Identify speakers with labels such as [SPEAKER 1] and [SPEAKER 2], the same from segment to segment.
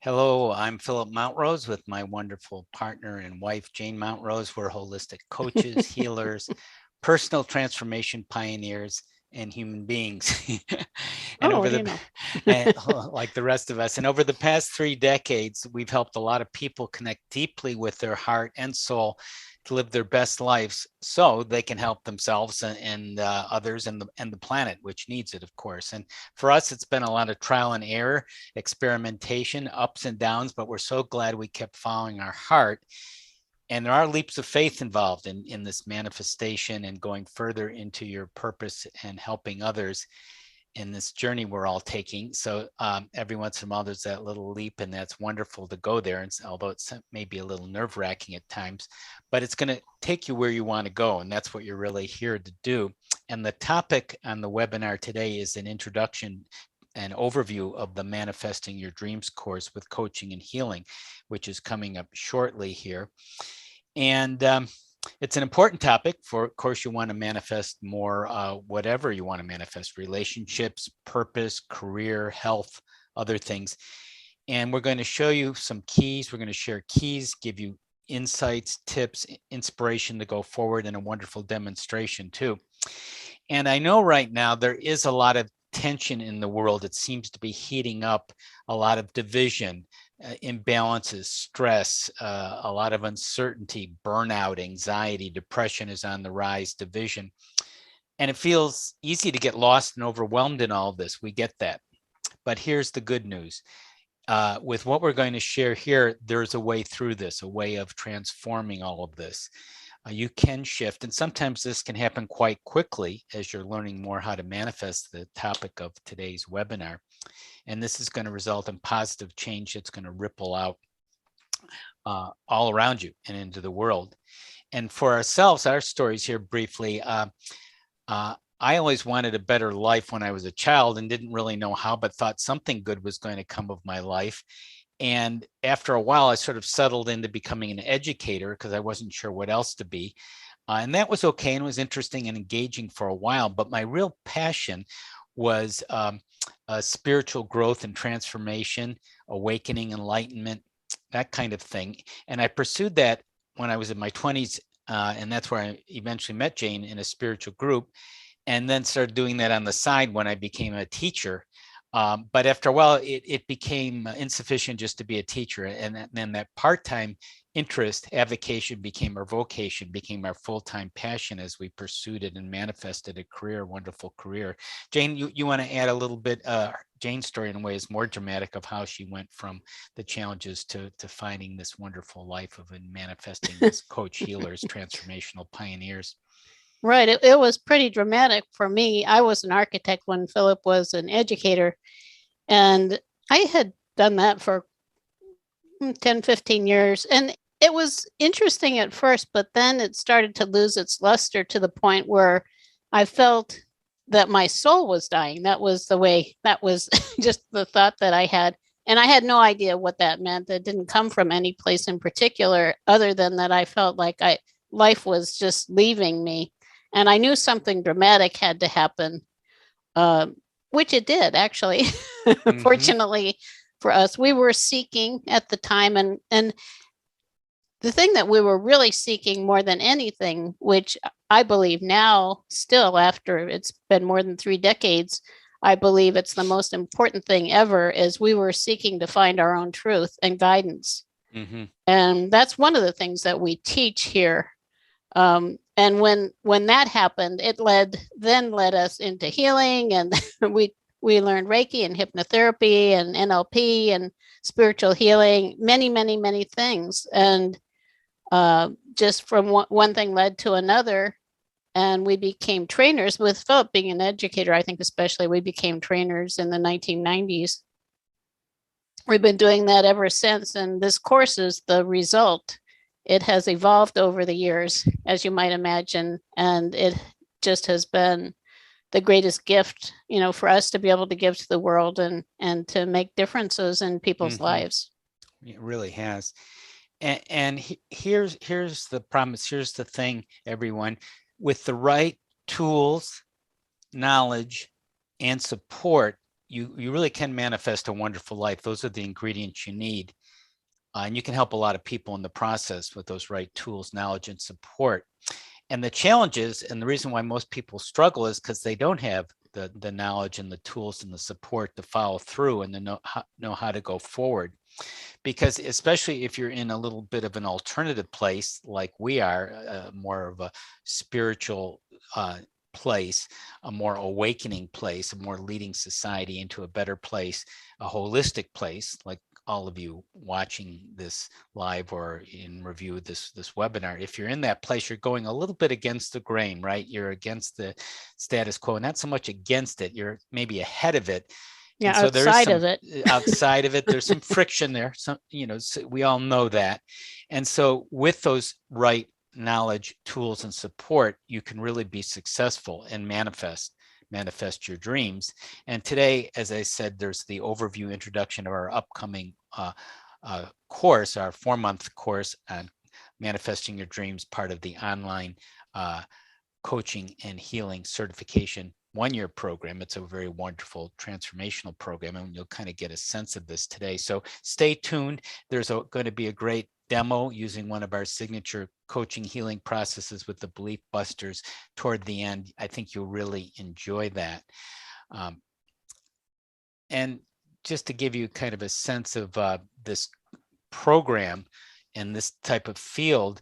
[SPEAKER 1] Hello, I'm Philip Mountrose with my wonderful partner and wife, Jane Mountrose. We're holistic coaches, healers, personal transformation pioneers, and human beings. and
[SPEAKER 2] Oh,
[SPEAKER 1] over
[SPEAKER 2] you
[SPEAKER 1] the,
[SPEAKER 2] know.
[SPEAKER 1] like the rest of us, and over the past 3 decades, we've helped a lot of people connect deeply with their heart and soul to live their best lives so they can help themselves and others and the planet, which needs it, of course. And for us, it's been a lot of trial and error, experimentation, ups and downs, but we're so glad we kept following our heart. And there are leaps of faith involved in this manifestation and going further into your purpose and helping others in this journey we're all taking. So every once in a while, there's that little leap, and that's wonderful to go there. And although it's maybe a little nerve wracking at times, but it's going to take you where you want to go. And that's what you're really here to do. And the topic on the webinar today is an introduction an overview of the Manifesting Your Dreams course with coaching and healing, which is coming up shortly here. And it's an important topic. For, of course, you want to manifest more, whatever you want to manifest: relationships, purpose, career, health, other things. And we're going to show you some keys. We're going to share keys, give you insights, tips, inspiration to go forward, and a wonderful demonstration too. And I know right now there is a lot of tension in the world. It seems to be heating up, a lot of division, imbalances, stress, a lot of uncertainty, burnout, anxiety, depression is on the rise, division. And it feels easy to get lost and overwhelmed in all of this. We get that. But here's the good news. With what we're going to share here, there's a way through this, a way of transforming all of this. You can shift, and sometimes this can happen quite quickly as you're learning more how to manifest the topic of today's webinar. And this is going to result in positive change that's going to ripple out all around you and into the world. And for ourselves, our stories here briefly, I always wanted a better life when I was a child and didn't really know how, but thought something good was going to come of my life. And after a while, I sort of settled into becoming an educator because I wasn't sure what else to be. And that was okay and was interesting and engaging for a while. But my real passion was spiritual growth and transformation, awakening, enlightenment, that kind of thing. And I pursued that when I was in my 20s. And that's where I eventually met Jane in a spiritual group, and then started doing that on the side when I became a teacher. But after a while, it became insufficient just to be a teacher. And then that part-time interest, avocation, became our vocation, became our full-time passion as we pursued it and manifested a career, a wonderful career. Jane, you want to add a little bit, Jane's story in a way is more dramatic of how she went from the challenges to finding this wonderful life of and manifesting as coach healers, transformational pioneers.
[SPEAKER 2] Right. It was pretty dramatic for me. I was an architect when Philip was an educator, and I had done that for 10, 15 years. And it was interesting at first, but then it started to lose its luster to the point where I felt that my soul was dying. That was the way, that was just the thought that I had. And I had no idea what that meant. It didn't come from any place in particular, other than that I felt like life was just leaving me. And I knew something dramatic had to happen, which it did actually. Fortunately for us, we were seeking at the time, and the thing that we were really seeking more than anything, which I believe now, still after it's been more than 3 decades, I believe it's the most important thing ever, is we were seeking to find our own truth and guidance. And that's one of the things that we teach here. And when that happened, it led us into healing, and we learned Reiki and hypnotherapy and NLP and spiritual healing, many things. And just from one thing led to another, and we became trainers. With Philip being an educator, I think especially, we became trainers in the 1990s. We've been doing that ever since, and this course is the result. It has evolved over the years, as you might imagine, and it just has been the greatest gift, for us to be able to give to the world and to make differences in people's lives.
[SPEAKER 1] It really has. And here's the promise. Here's the thing, everyone. With the right tools, knowledge, and support, you really can manifest a wonderful life. Those are the ingredients you need. And you can help a lot of people in the process with those right tools, knowledge, and support. And the challenges, and the reason why most people struggle, is because they don't have the knowledge and the tools and the support to follow through and to know how to go forward. Because especially if you're in a little bit of an alternative place like we are, more of a spiritual place, a more awakening place, a more leading society into a better place, a holistic place, like all of you watching this live or in review this webinar. If you're in that place, you're going a little bit against the grain, right? You're against the status quo, not so much against it, you're maybe ahead of it.
[SPEAKER 2] Yeah,
[SPEAKER 1] and so
[SPEAKER 2] outside of it.
[SPEAKER 1] Outside of it, there's some friction there. Some, so we all know that. And so with those right knowledge, tools, and support, you can really be successful and manifest your dreams. And today, as I said, there's the overview introduction of our upcoming course, our 4-month course on manifesting your dreams, part of the online coaching and healing certification 1-year program. It's a very wonderful transformational program, and you'll kind of get a sense of this today. So stay tuned. There's going to be a great demo using one of our signature coaching healing processes with the belief busters toward the end. I think you'll really enjoy that. And just to give you kind of a sense of this program and this type of field,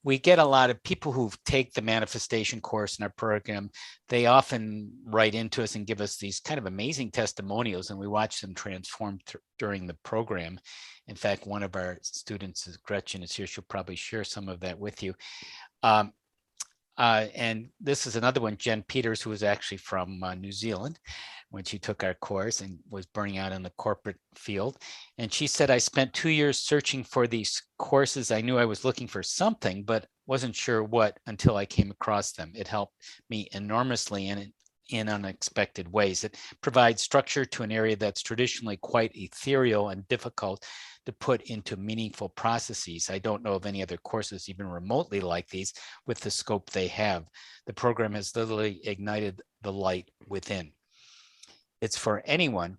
[SPEAKER 1] we get a lot of people who take the manifestation course in our program. They often write into us and give us these kind of amazing testimonials, and we watch them transform during the program. In fact, one of our students, Gretchen, is here. She'll probably share some of that with you. And this is another one, Jen Peters, who was actually from New Zealand when she took our course and was burning out in the corporate field. And she said, I spent 2 years searching for these courses. I knew I was looking for something, but wasn't sure what until I came across them. It helped me enormously in unexpected ways. It provides structure to an area that's traditionally quite ethereal and difficult to put into meaningful processes. I don't know of any other courses even remotely like these with the scope they have. The program has literally ignited the light within. It's for anyone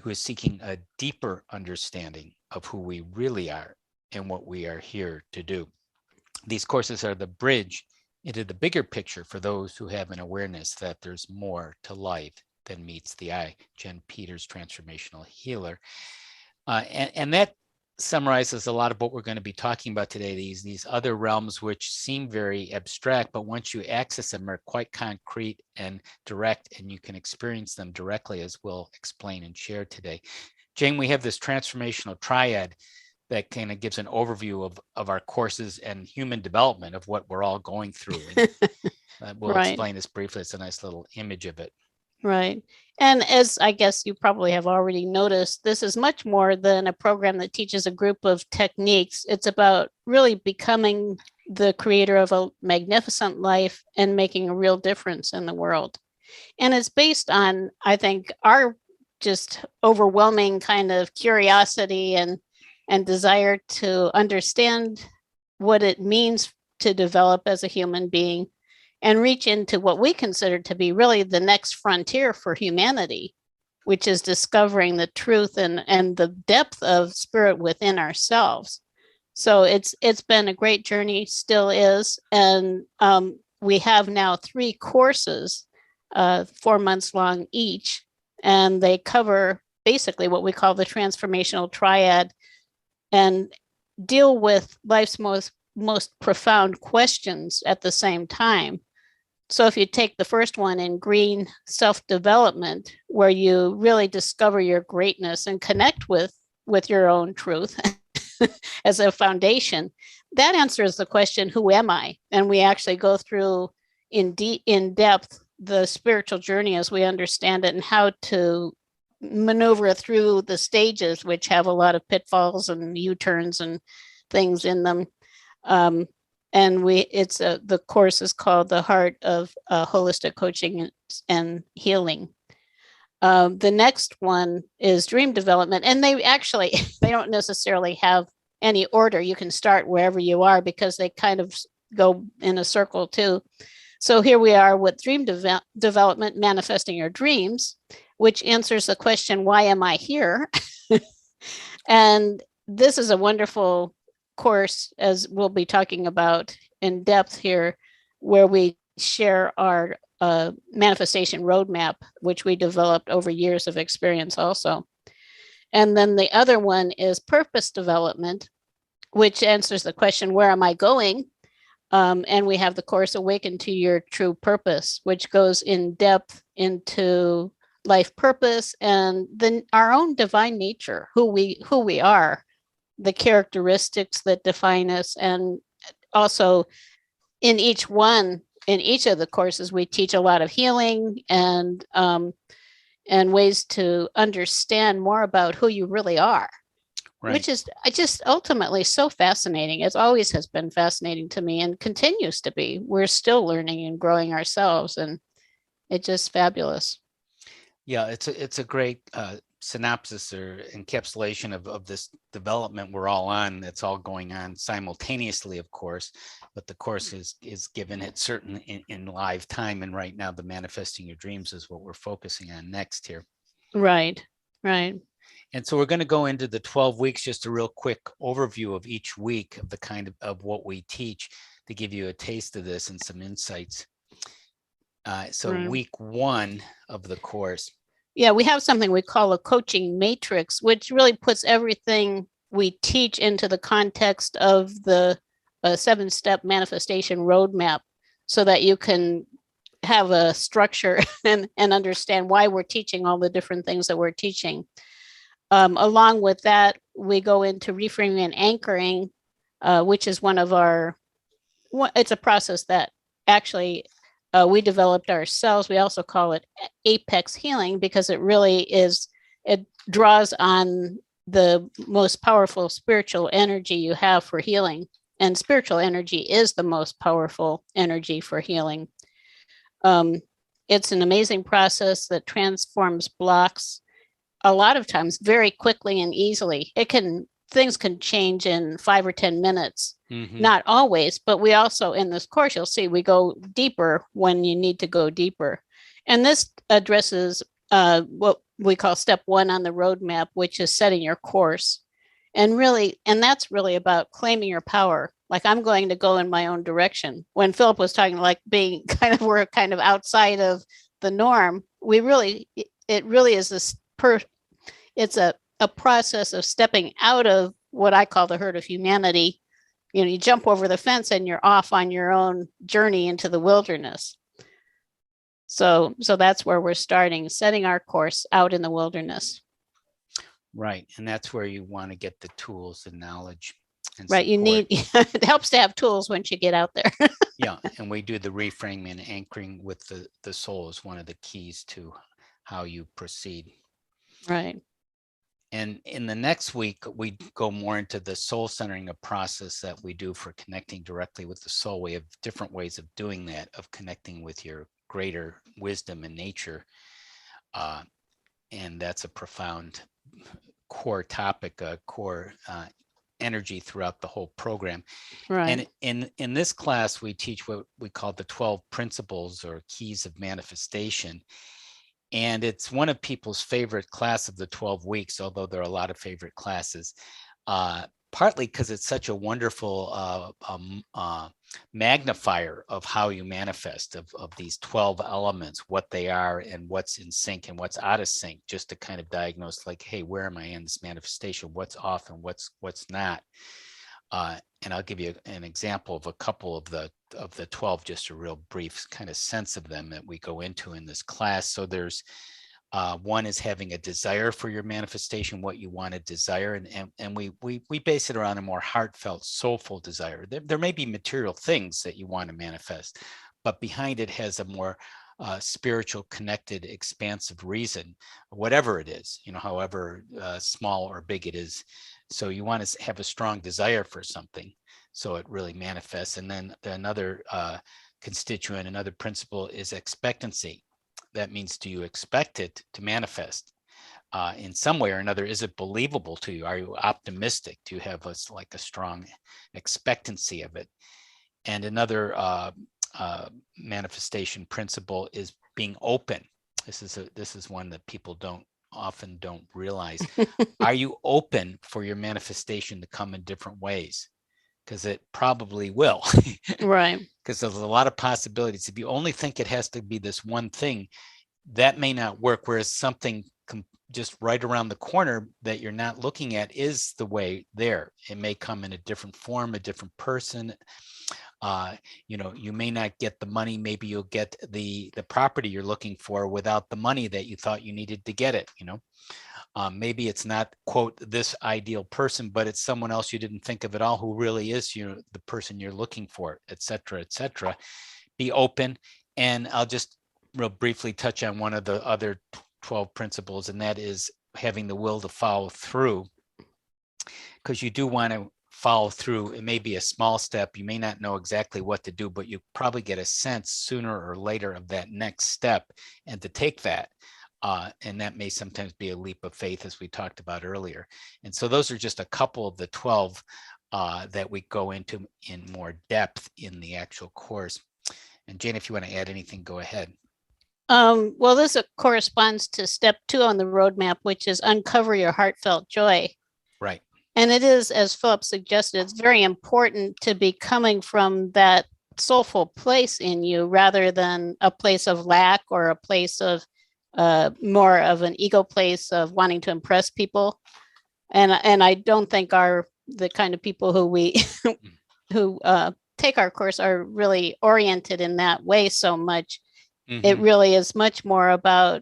[SPEAKER 1] who is seeking a deeper understanding of who we really are and what we are here to do. These courses are the bridge into the bigger picture for those who have an awareness that there's more to life than meets the eye. Jen Peters, transformational healer. And that summarizes a lot of what we're going to be talking about today, these other realms which seem very abstract, but once you access them are quite concrete and direct, and you can experience them directly, as we'll explain and share today. Jane, we have this transformational triad that kind of gives an overview of our courses and human development of what we're all going through. And we'll explain this briefly. It's a nice little image of it.
[SPEAKER 2] Right. And as I guess you probably have already noticed, this is much more than a program that teaches a group of techniques. It's about really becoming the creator of a magnificent life and making a real difference in the world. And it's based on, I think, our just overwhelming kind of curiosity and desire to understand what it means to develop as a human being and reach into what we consider to be really the next frontier for humanity, which is discovering the truth and the depth of spirit within ourselves. So it's been a great journey, still is. And we have now 3 courses, 4 months long each, and they cover basically what we call the transformational triad and deal with life's most profound questions at the same time. So if you take the first one in green, self-development, where you really discover your greatness and connect with your own truth as a foundation, that answers the question, who am I? And we actually go through in depth the spiritual journey as we understand it and how to maneuver through the stages, which have a lot of pitfalls and U-turns and things in them. And the course is called The Heart of Holistic Coaching and Healing. The next one is Dream Development, and they don't necessarily have any order. You can start wherever you are because they kind of go in a circle too. So here we are with Dream Development, Manifesting Your Dreams, which answers the question, why am I here? And this is a wonderful course, as we'll be talking about in depth here, where we share our manifestation roadmap, which we developed over years of experience also. And then the other one is purpose development, which answers the question, where am I going? And we have the course Awaken to Your True Purpose, which goes in depth into life purpose and then our own divine nature, who we are, the characteristics that define us. And also in each of the courses, we teach a lot of healing and ways to understand more about who you really are. Right. Which is just ultimately so fascinating. It always has been fascinating to me and continues to be. We're still learning and growing ourselves, and it's just fabulous.
[SPEAKER 1] Yeah, it's a great synopsis or encapsulation of this development we're all on. That's all going on simultaneously, of course, but the course is given at certain in live time. And right now, the Manifesting Your Dreams is what we're focusing on next here.
[SPEAKER 2] Right, right.
[SPEAKER 1] And so we're going to go into the 12 weeks, just a real quick overview of each week of the kind of what we teach to give you a taste of this and some insights. Week 1 of the course.
[SPEAKER 2] Yeah, we have something we call a coaching matrix, which really puts everything we teach into the context of the 7-step manifestation roadmap so that you can have a structure and understand why we're teaching all the different things that we're teaching. Along with that, we go into reframing and anchoring, which is it's a process that actually we developed ourselves. We also call it apex healing because it draws on the most powerful spiritual energy you have for healing. And spiritual energy is the most powerful energy for healing. It's an amazing process that transforms blocks a lot of times very quickly and easily. Things can change in 5 or 10 minutes. Mm-hmm. Not always, but we also, in this course, you'll see we go deeper when you need to go deeper. And this addresses what we call step 1 on the roadmap, which is setting your course. And that's really about claiming your power. Like, I'm going to go in my own direction. When Philip was talking like we're kind of outside of the norm, it really is this it's a process of stepping out of what I call the herd of humanity. You jump over the fence and you're off on your own journey into the wilderness. So that's where we're starting, setting our course out in the wilderness.
[SPEAKER 1] Right. And that's where you want to get the tools and knowledge. And
[SPEAKER 2] right.
[SPEAKER 1] Support.
[SPEAKER 2] It helps to have tools once you get out there.
[SPEAKER 1] Yeah. And we do the reframing and anchoring with the soul is one of the keys to how you proceed.
[SPEAKER 2] Right.
[SPEAKER 1] And in the next week, we go more into the soul centering, a process that we do for connecting directly with the soul. We have different ways of doing that, of connecting with your greater wisdom and nature. And that's a profound core topic, core energy throughout the whole program. Right. And in this class, we teach what we call the 12 principles or keys of manifestation. And it's one of people's favorite class of the 12 weeks, although there are a lot of favorite classes, partly because it's such a wonderful magnifier of how you manifest, of these 12 elements, what they are and what's in sync and what's out of sync, just to kind of diagnose like, hey, where am I in this manifestation? What's off and what's not? And I'll give you an example of a couple of the 12, just a real brief kind of sense of them that we go into in this class. So there's one is having a desire for your manifestation, what you want to desire. And we base it around a more heartfelt, soulful desire. There may be material things that you want to manifest, but behind it has a more spiritual, connected, expansive reason, whatever it is, however small or big it is. So you want to have a strong desire for something, so it really manifests. And then another constituent, another principle is expectancy. That means, do you expect it to manifest in some way or another? Is it believable to you? Are you optimistic? Do you have a strong expectancy of it? And another manifestation principle is being open. This is one that people often don't realize. Are you open for your manifestation to come in different ways? Because it probably will.
[SPEAKER 2] Right.
[SPEAKER 1] Because there's a lot of possibilities. If you only think it has to be this one thing, that may not work. Whereas something just right around the corner that you're not looking at is the way there. It may come in a different form, a different person. You may not get the money. Maybe you'll get the property you're looking for without the money that you thought you needed to get it. Maybe it's not, quote, this ideal person, but it's someone else you didn't think of at all who really is the person you're looking for, et cetera, et cetera. Be open. And I'll just real briefly touch on one of the other 12 principles, and that is having the will to follow through, because you do want to follow through. It may be a small step. You may not know exactly what to do, but you probably get a sense sooner or later of that next step and to take that. And that may sometimes be a leap of faith, as we talked about earlier. And so those are just a couple of the 12 that we go into in more depth in the actual course. And Jane, if you want to add anything, go ahead.
[SPEAKER 2] Well, this corresponds to step 2 on the roadmap, which is uncover your heartfelt joy.
[SPEAKER 1] Right.
[SPEAKER 2] And it is, as Philip suggested, it's very important to be coming from that soulful place in you rather than a place of lack or a place of more of an ego place of wanting to impress people. And I don't think the kind of people who we who take our course are really oriented in that way so much. Mm-hmm. It really is much more about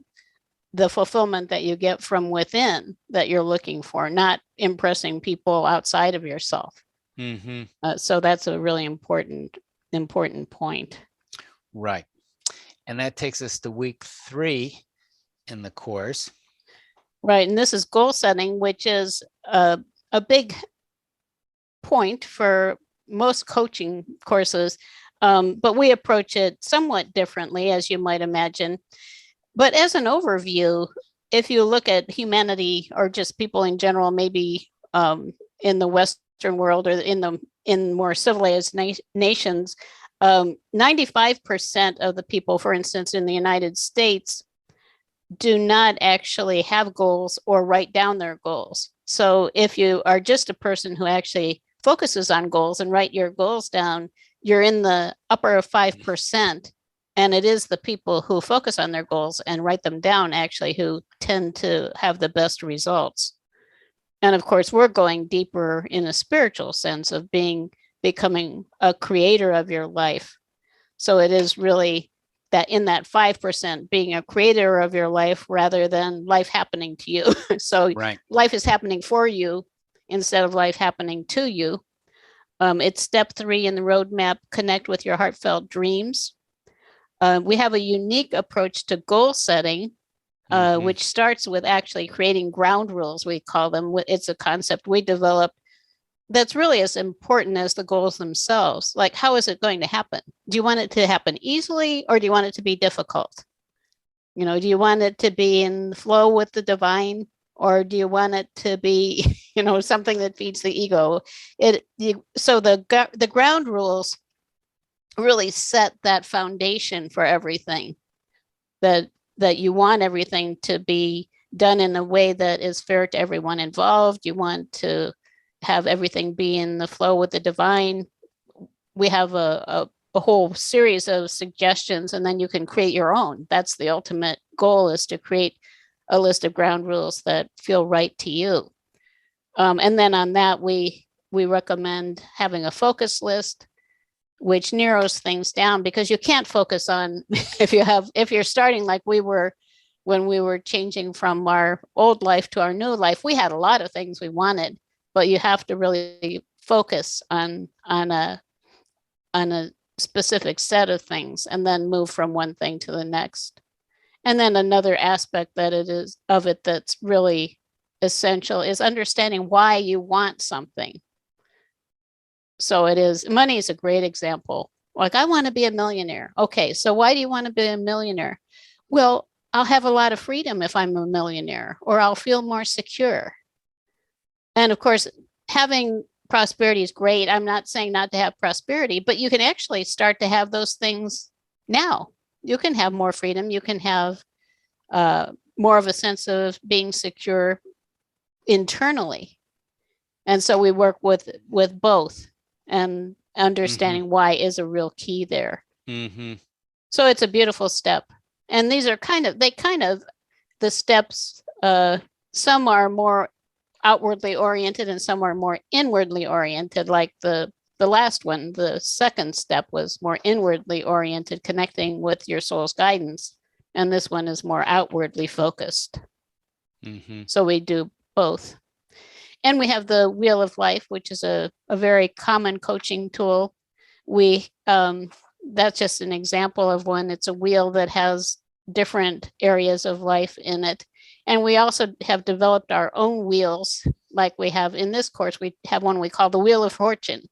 [SPEAKER 2] the fulfillment that you get from within that you're looking for, not impressing people outside of yourself. Mm-hmm. So that's a really important point.
[SPEAKER 1] Right. And that takes us to week 3 in the course.
[SPEAKER 2] Right. And this is goal setting, which is a big point for most coaching courses. But we approach it somewhat differently, as you might imagine. But as an overview, if you look at humanity or just people in general, maybe in the Western world or in more civilized nations, 95% of the people, for instance, in the United States, do not actually have goals or write down their goals. So if you are just a person who actually focuses on goals and write your goals down, you're in the upper 5%. And it is the people who focus on their goals and write them down actually who tend to have the best results. And of course, we're going deeper in a spiritual sense of becoming a creator of your life. So it is really that in that 5% being a creator of your life rather than life happening to you. So right. Life is happening for you instead of life happening to you. It's step 3 in the roadmap, connect with your heartfelt dreams. We have a unique approach to goal setting, which starts with actually creating ground rules, we call them. It's a concept we developed that's really as important as the goals themselves. Like, how is it going to happen? Do you want it to happen easily or do you want it to be difficult? Do you want it to be in flow with the divine or do you want it to be, something that feeds the ego? So the ground rules really set that foundation for everything, that you want everything to be done in a way that is fair to everyone involved. You want to have everything be in the flow with the divine. We have a whole series of suggestions, and then you can create your own. That's the ultimate goal, is to create a list of ground rules that feel right to you. And then on that, we recommend having a focus list, which narrows things down, because you can't focus on if you're starting like we were when we were changing from our old life to our new life. We had a lot of things we wanted, but you have to really focus on a specific set of things and then move from one thing to the next. And then another aspect that's really essential is understanding why you want something. So money is a great example. Like, I want to be a millionaire. Okay, so why do you want to be a millionaire? Well, I'll have a lot of freedom if I'm a millionaire, or I'll feel more secure. And of course, having prosperity is great. I'm not saying not to have prosperity, but you can actually start to have those things now. You can have more freedom. You can have more of a sense of being secure internally. And so we work with both, and understanding why is a real key there. So it's a beautiful step. And these are the steps, some are more outwardly oriented and some are more inwardly oriented. Like the last one, the second step was more inwardly oriented, connecting with your soul's guidance. And this one is more outwardly focused. So we do both. And we have the Wheel of Life, which is a very common coaching tool. That's just an example of one. It's a wheel that has different areas of life in it. And we also have developed our own wheels, like we have in this course. We have one we call the Wheel of Fortune,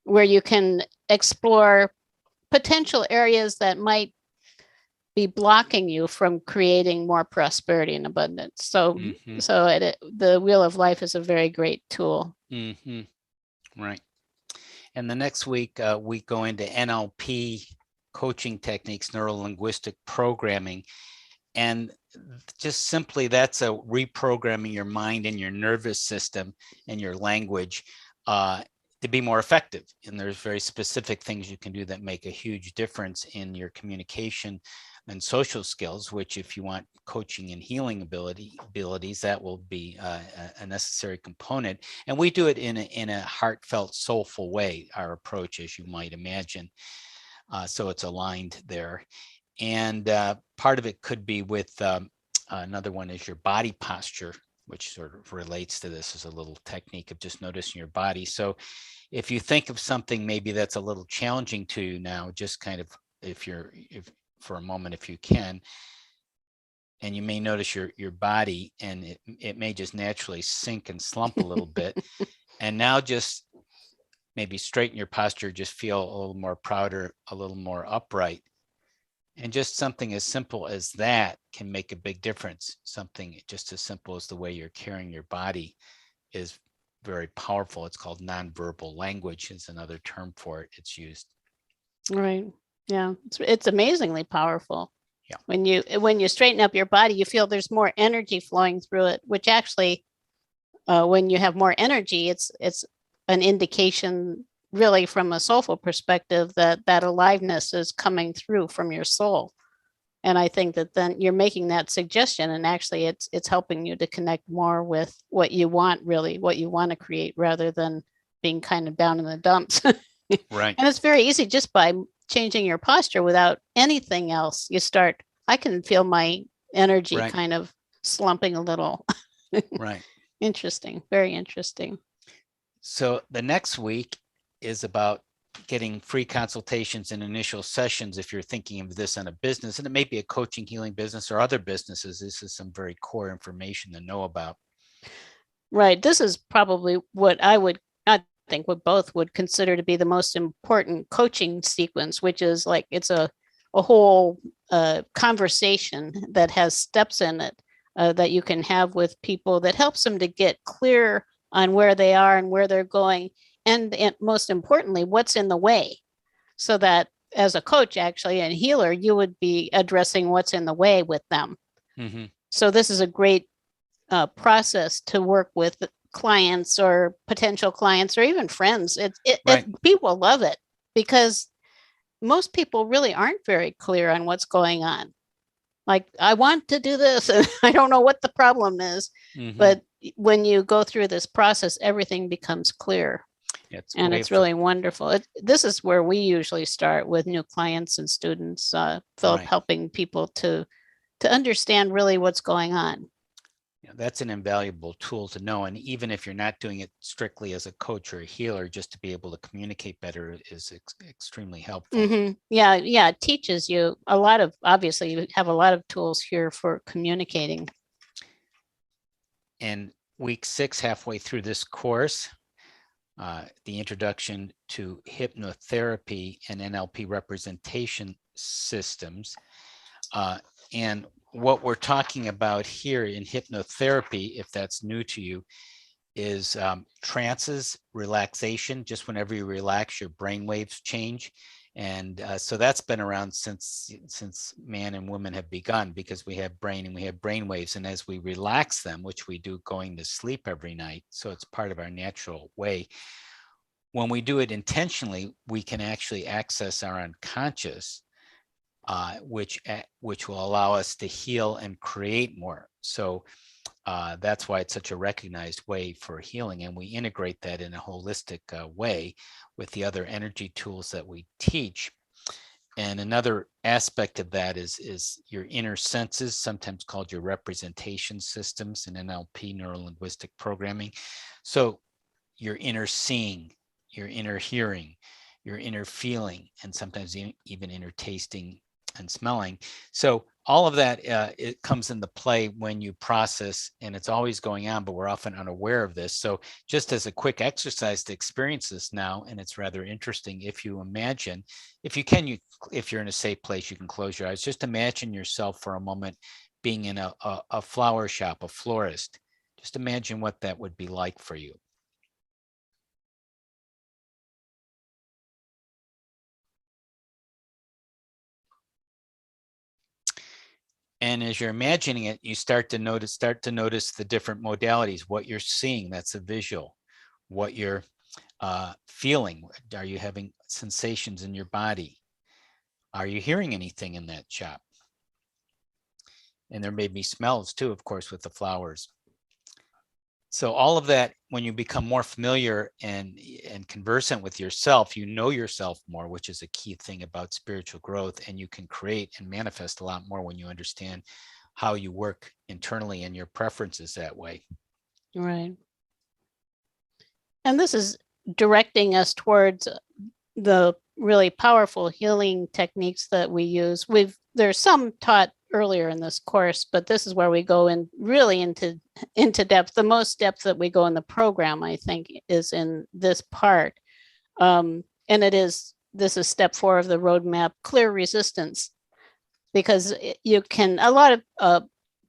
[SPEAKER 2] where you can explore potential areas that might be blocking you from creating more prosperity and abundance. So, the Wheel of Life is a very great tool.
[SPEAKER 1] Right. And the next week, we go into NLP Coaching Techniques, Neuro-Linguistic Programming. And just simply, that's a reprogramming your mind and your nervous system and your language to be more effective. And there's very specific things you can do that make a huge difference in your communication and social skills, which if you want coaching and healing abilities, that will be a necessary component. And we do it in a heartfelt, soulful way, our approach, as you might imagine. So it's aligned there. And part of it could be with another one is your body posture, which sort of relates to this as a little technique of just noticing your body. So if you think of something maybe that's a little challenging to you now, just kind of if for a moment, if you can, and you may notice your body, and it may just naturally sink and slump a little bit. And now just maybe straighten your posture, just feel a little more prouder, a little more upright. And just something as simple as that can make a big difference. Something just as simple as the way you're carrying your body is very powerful. It's called nonverbal language is another term for it. It's used.
[SPEAKER 2] Right. Yeah. It's amazingly powerful.
[SPEAKER 1] Yeah.
[SPEAKER 2] When you straighten up your body, you feel there's more energy flowing through it, which actually, when you have more energy, it's an indication, really, from a soulful perspective, that aliveness is coming through from your soul. And I think that then you're making that suggestion, and actually it's helping you to connect more with what you want, really, what you want to create, rather than being kind of down in the dumps.
[SPEAKER 1] Right.
[SPEAKER 2] And it's very easy just by changing your posture without anything else. I can feel my energy kind of slumping a little.
[SPEAKER 1] Right.
[SPEAKER 2] Interesting. Very interesting.
[SPEAKER 1] So the next week is about getting free consultations and initial sessions. If you're thinking of this on a business, and it may be a coaching, healing business or other businesses, this is some very core information to know about.
[SPEAKER 2] Right. This is probably what I think what both would consider to be the most important coaching sequence, which is like it's a whole conversation that has steps in it that you can have with people that helps them to get clear on where they are and where they're going. And most importantly, what's in the way, so that as a coach, actually, and healer, you would be addressing what's in the way with them. So this is a great process to work with clients or potential clients or even friends. People love it because most people really aren't very clear on what's going on. Like, I want to do this and I don't know what the problem is. But when you go through this process, everything becomes clear. It's really wonderful. This is where we usually start with new clients and students, Philip, helping people to understand really what's going on.
[SPEAKER 1] Yeah, that's an invaluable tool to know. And even if you're not doing it strictly as a coach or a healer, just to be able to communicate better is extremely helpful.
[SPEAKER 2] Yeah. It teaches you a lot of, obviously, you have a lot of tools here for communicating.
[SPEAKER 1] And week 6, halfway through this course, the introduction to hypnotherapy and NLP representation systems. And what we're talking about here in hypnotherapy, if that's new to you, is trances, relaxation. Just whenever you relax, your brain waves change. And so that's been around since man and woman have begun, because we have brain and we have brain waves. And as we relax them, which we do going to sleep every night, so it's part of our natural way, when we do it intentionally, we can actually access our unconscious, which will allow us to heal and create more. So that's why it's such a recognized way for healing. And we integrate that in a holistic way with the other energy tools that we teach. And another aspect of that is your inner senses, sometimes called your representation systems in NLP, neuro-linguistic programming. So your inner seeing, your inner hearing, your inner feeling, and sometimes even inner tasting and smelling. So all of that, it comes into play when you process, and it's always going on, but we're often unaware of this. So just as a quick exercise to experience this now, and it's rather interesting, if you imagine, if you're in a safe place, you can close your eyes. Just imagine yourself for a moment being in a flower shop, a florist. Just imagine what that would be like for you. And as you're imagining it, you start to notice the different modalities, what you're seeing, that's a visual, what you're feeling. Are you having sensations in your body? Are you hearing anything in that shop? And there may be smells too, of course, with the flowers. So all of that, when you become more familiar and conversant with yourself, you know yourself more, which is a key thing about spiritual growth. And you can create and manifest a lot more when you understand how you work internally and your preferences that way.
[SPEAKER 2] Right. And this is directing us towards the really powerful healing techniques that we use. There's some taught earlier in this course, but this is where we go in really into depth. The most depth that we go in the program, I think, is in this part. And this is step 4 of the roadmap, clear resistance, because a lot of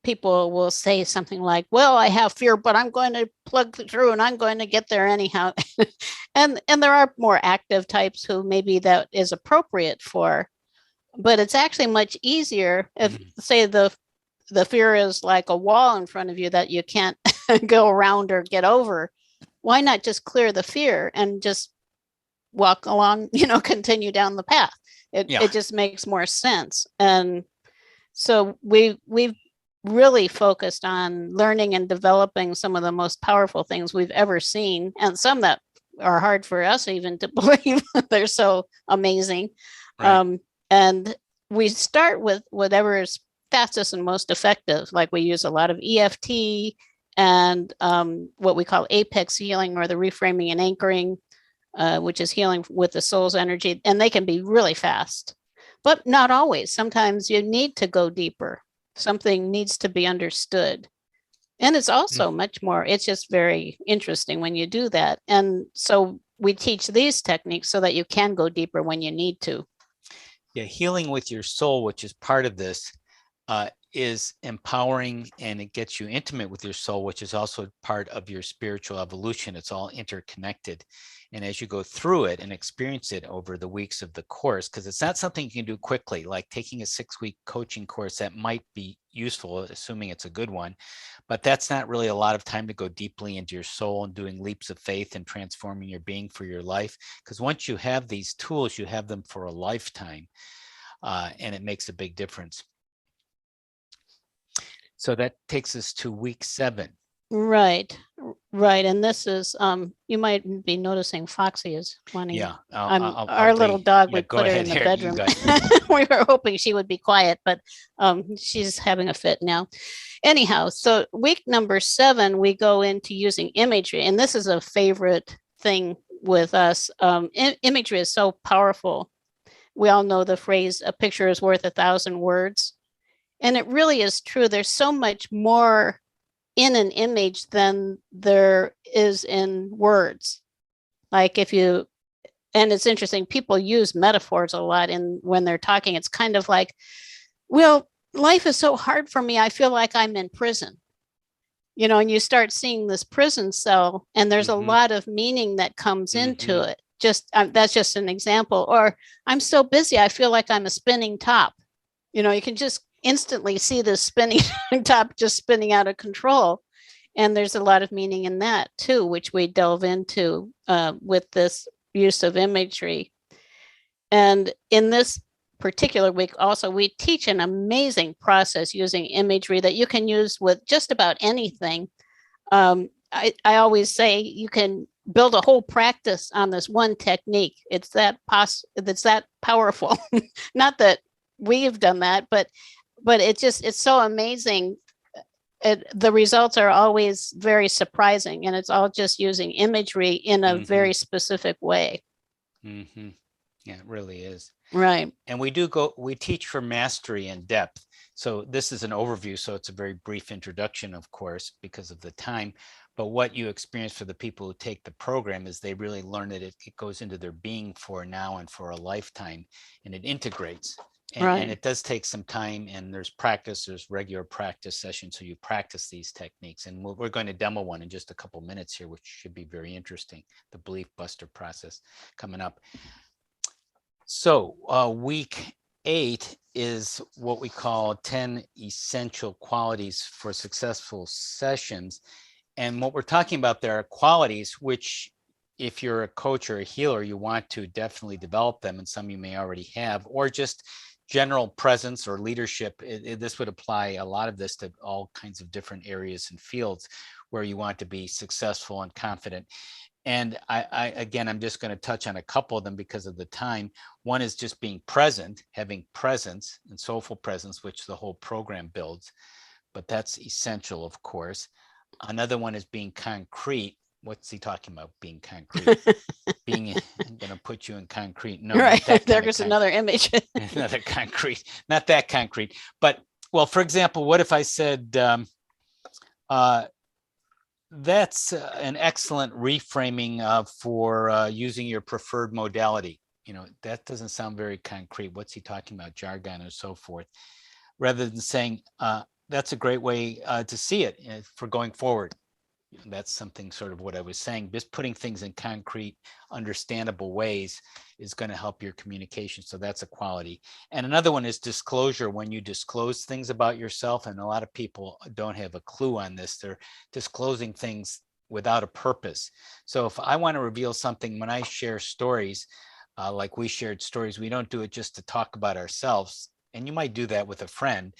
[SPEAKER 2] people will say something like, well, I have fear, but I'm going to plug through and I'm going to get there anyhow. and there are more active types who maybe that is appropriate for, but it's actually much easier if, say, the fear is like a wall in front of you that you can't go around or get over. Why not just clear the fear and just walk along, continue down the path? It just makes more sense. And so we've really focused on learning and developing some of the most powerful things we've ever seen, and some that are hard for us even to believe. They're so amazing. Right. And we start with whatever is fastest and most effective. Like we use a lot of EFT and what we call apex healing, or the reframing and anchoring, which is healing with the soul's energy. And they can be really fast, but not always. Sometimes you need to go deeper. Something needs to be understood. And it's also much more, it's just very interesting when you do that. And so we teach these techniques so that you can go deeper when you need to.
[SPEAKER 1] Yeah, healing with your soul, which is part of this, is empowering, and it gets you intimate with your soul, which is also part of your spiritual evolution. It's all interconnected. And as you go through it and experience it over the weeks of the course, because it's not something you can do quickly, like taking a 6-week coaching course that might be useful, assuming it's a good one, but that's not really a lot of time to go deeply into your soul and doing leaps of faith and transforming your being for your life. Because once you have these tools, you have them for a lifetime, and it makes a big difference. So that takes us to week 7.
[SPEAKER 2] Right. And this is, you might be noticing Foxy is wanting.
[SPEAKER 1] Yeah.
[SPEAKER 2] Our little dog, we put her in the bedroom. We were hoping she would be quiet, but she's having a fit now. Anyhow, so week number 7, we go into using imagery. And this is a favorite thing with us. Imagery is so powerful. We all know the phrase, a picture is worth 1,000 words. And it really is true. There's so much more in an image than there is in words. Like and it's interesting, people use metaphors a lot when they're talking. It's kind of like, well, life is so hard for me, I feel like I'm in prison. And you start seeing this prison cell, and there's a lot of meaning that comes into it. that's just an example. Or I'm so busy, I feel like I'm a spinning top. You know, you can just instantly see this spinning top just spinning out of control. And there's a lot of meaning in that too, which we delve into with this use of imagery. And in this particular week also, we teach an amazing process using imagery that you can use with just about anything. I always say you can build a whole practice on this one technique. It's that powerful. Not that we've done that, but it's so amazing. The results are always very surprising, and it's all just using imagery in a very specific way.
[SPEAKER 1] Mm-hmm. Yeah, it really is.
[SPEAKER 2] Right.
[SPEAKER 1] And we teach for mastery and depth. So this is an overview. So it's a very brief introduction, of course, because of the time. But what you experience for the people who take the program is they really learn it. It goes into their being for now and for a lifetime, and it integrates. And it does take some time, and there's regular practice sessions. So you practice these techniques, and we're going to demo one in just a couple minutes here, which should be very interesting. The belief buster process coming up. So week 8 is what we call 10 essential qualities for successful sessions. And what we're talking about there are qualities which, if you're a coach or a healer, you want to definitely develop them, and some you may already have, or just general presence or leadership. This would apply, a lot of this, to all kinds of different areas and fields where you want to be successful and confident. And again, I'm just going to touch on a couple of them because of the time. One is just being present, having presence and soulful presence, which the whole program builds, but that's essential, of course. Another one is being concrete. What's he talking about? Being concrete. I'm going to put you in concrete. No,
[SPEAKER 2] right.
[SPEAKER 1] Not that
[SPEAKER 2] There's another image.
[SPEAKER 1] Another concrete, not that concrete. But, well, for example, what if I said, that's an excellent reframing for using your preferred modality. You know, that doesn't sound very concrete. What's he talking about? Jargon and so forth. Rather than saying, that's a great way to see it for going forward. That's something sort of what I was saying. Just putting things in concrete, understandable ways is going to help your communication. So that's a quality. And another one is disclosure. When you disclose things about yourself, and a lot of people don't have a clue on this, they're disclosing things without a purpose. So if I want to reveal something, when I share stories, like we shared stories, we don't do it just to talk about ourselves. And you might do that with a friend,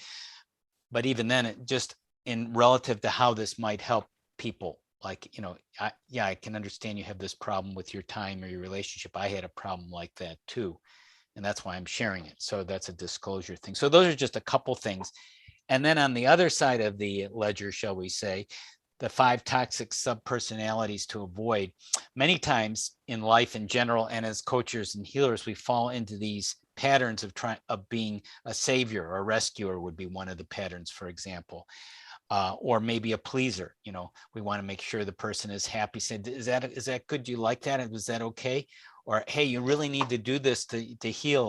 [SPEAKER 1] but even then, it just in relative to how this might help people. Like, you know, I can understand you have this problem with your time or your relationship. I had a problem like that too, and that's why I'm sharing it. So that's a disclosure thing. So those are just a couple things. And then on the other side of the ledger, shall we say, the 5 toxic subpersonalities to avoid. Many times in life in general, and as coaches and healers, we fall into these patterns of being a savior or a rescuer would be one of the patterns, for example. Or maybe a pleaser. You know, we want to make sure the person is happy. Said, is that good? Do you like that? Was that okay? Or, hey, you really need to do this to heal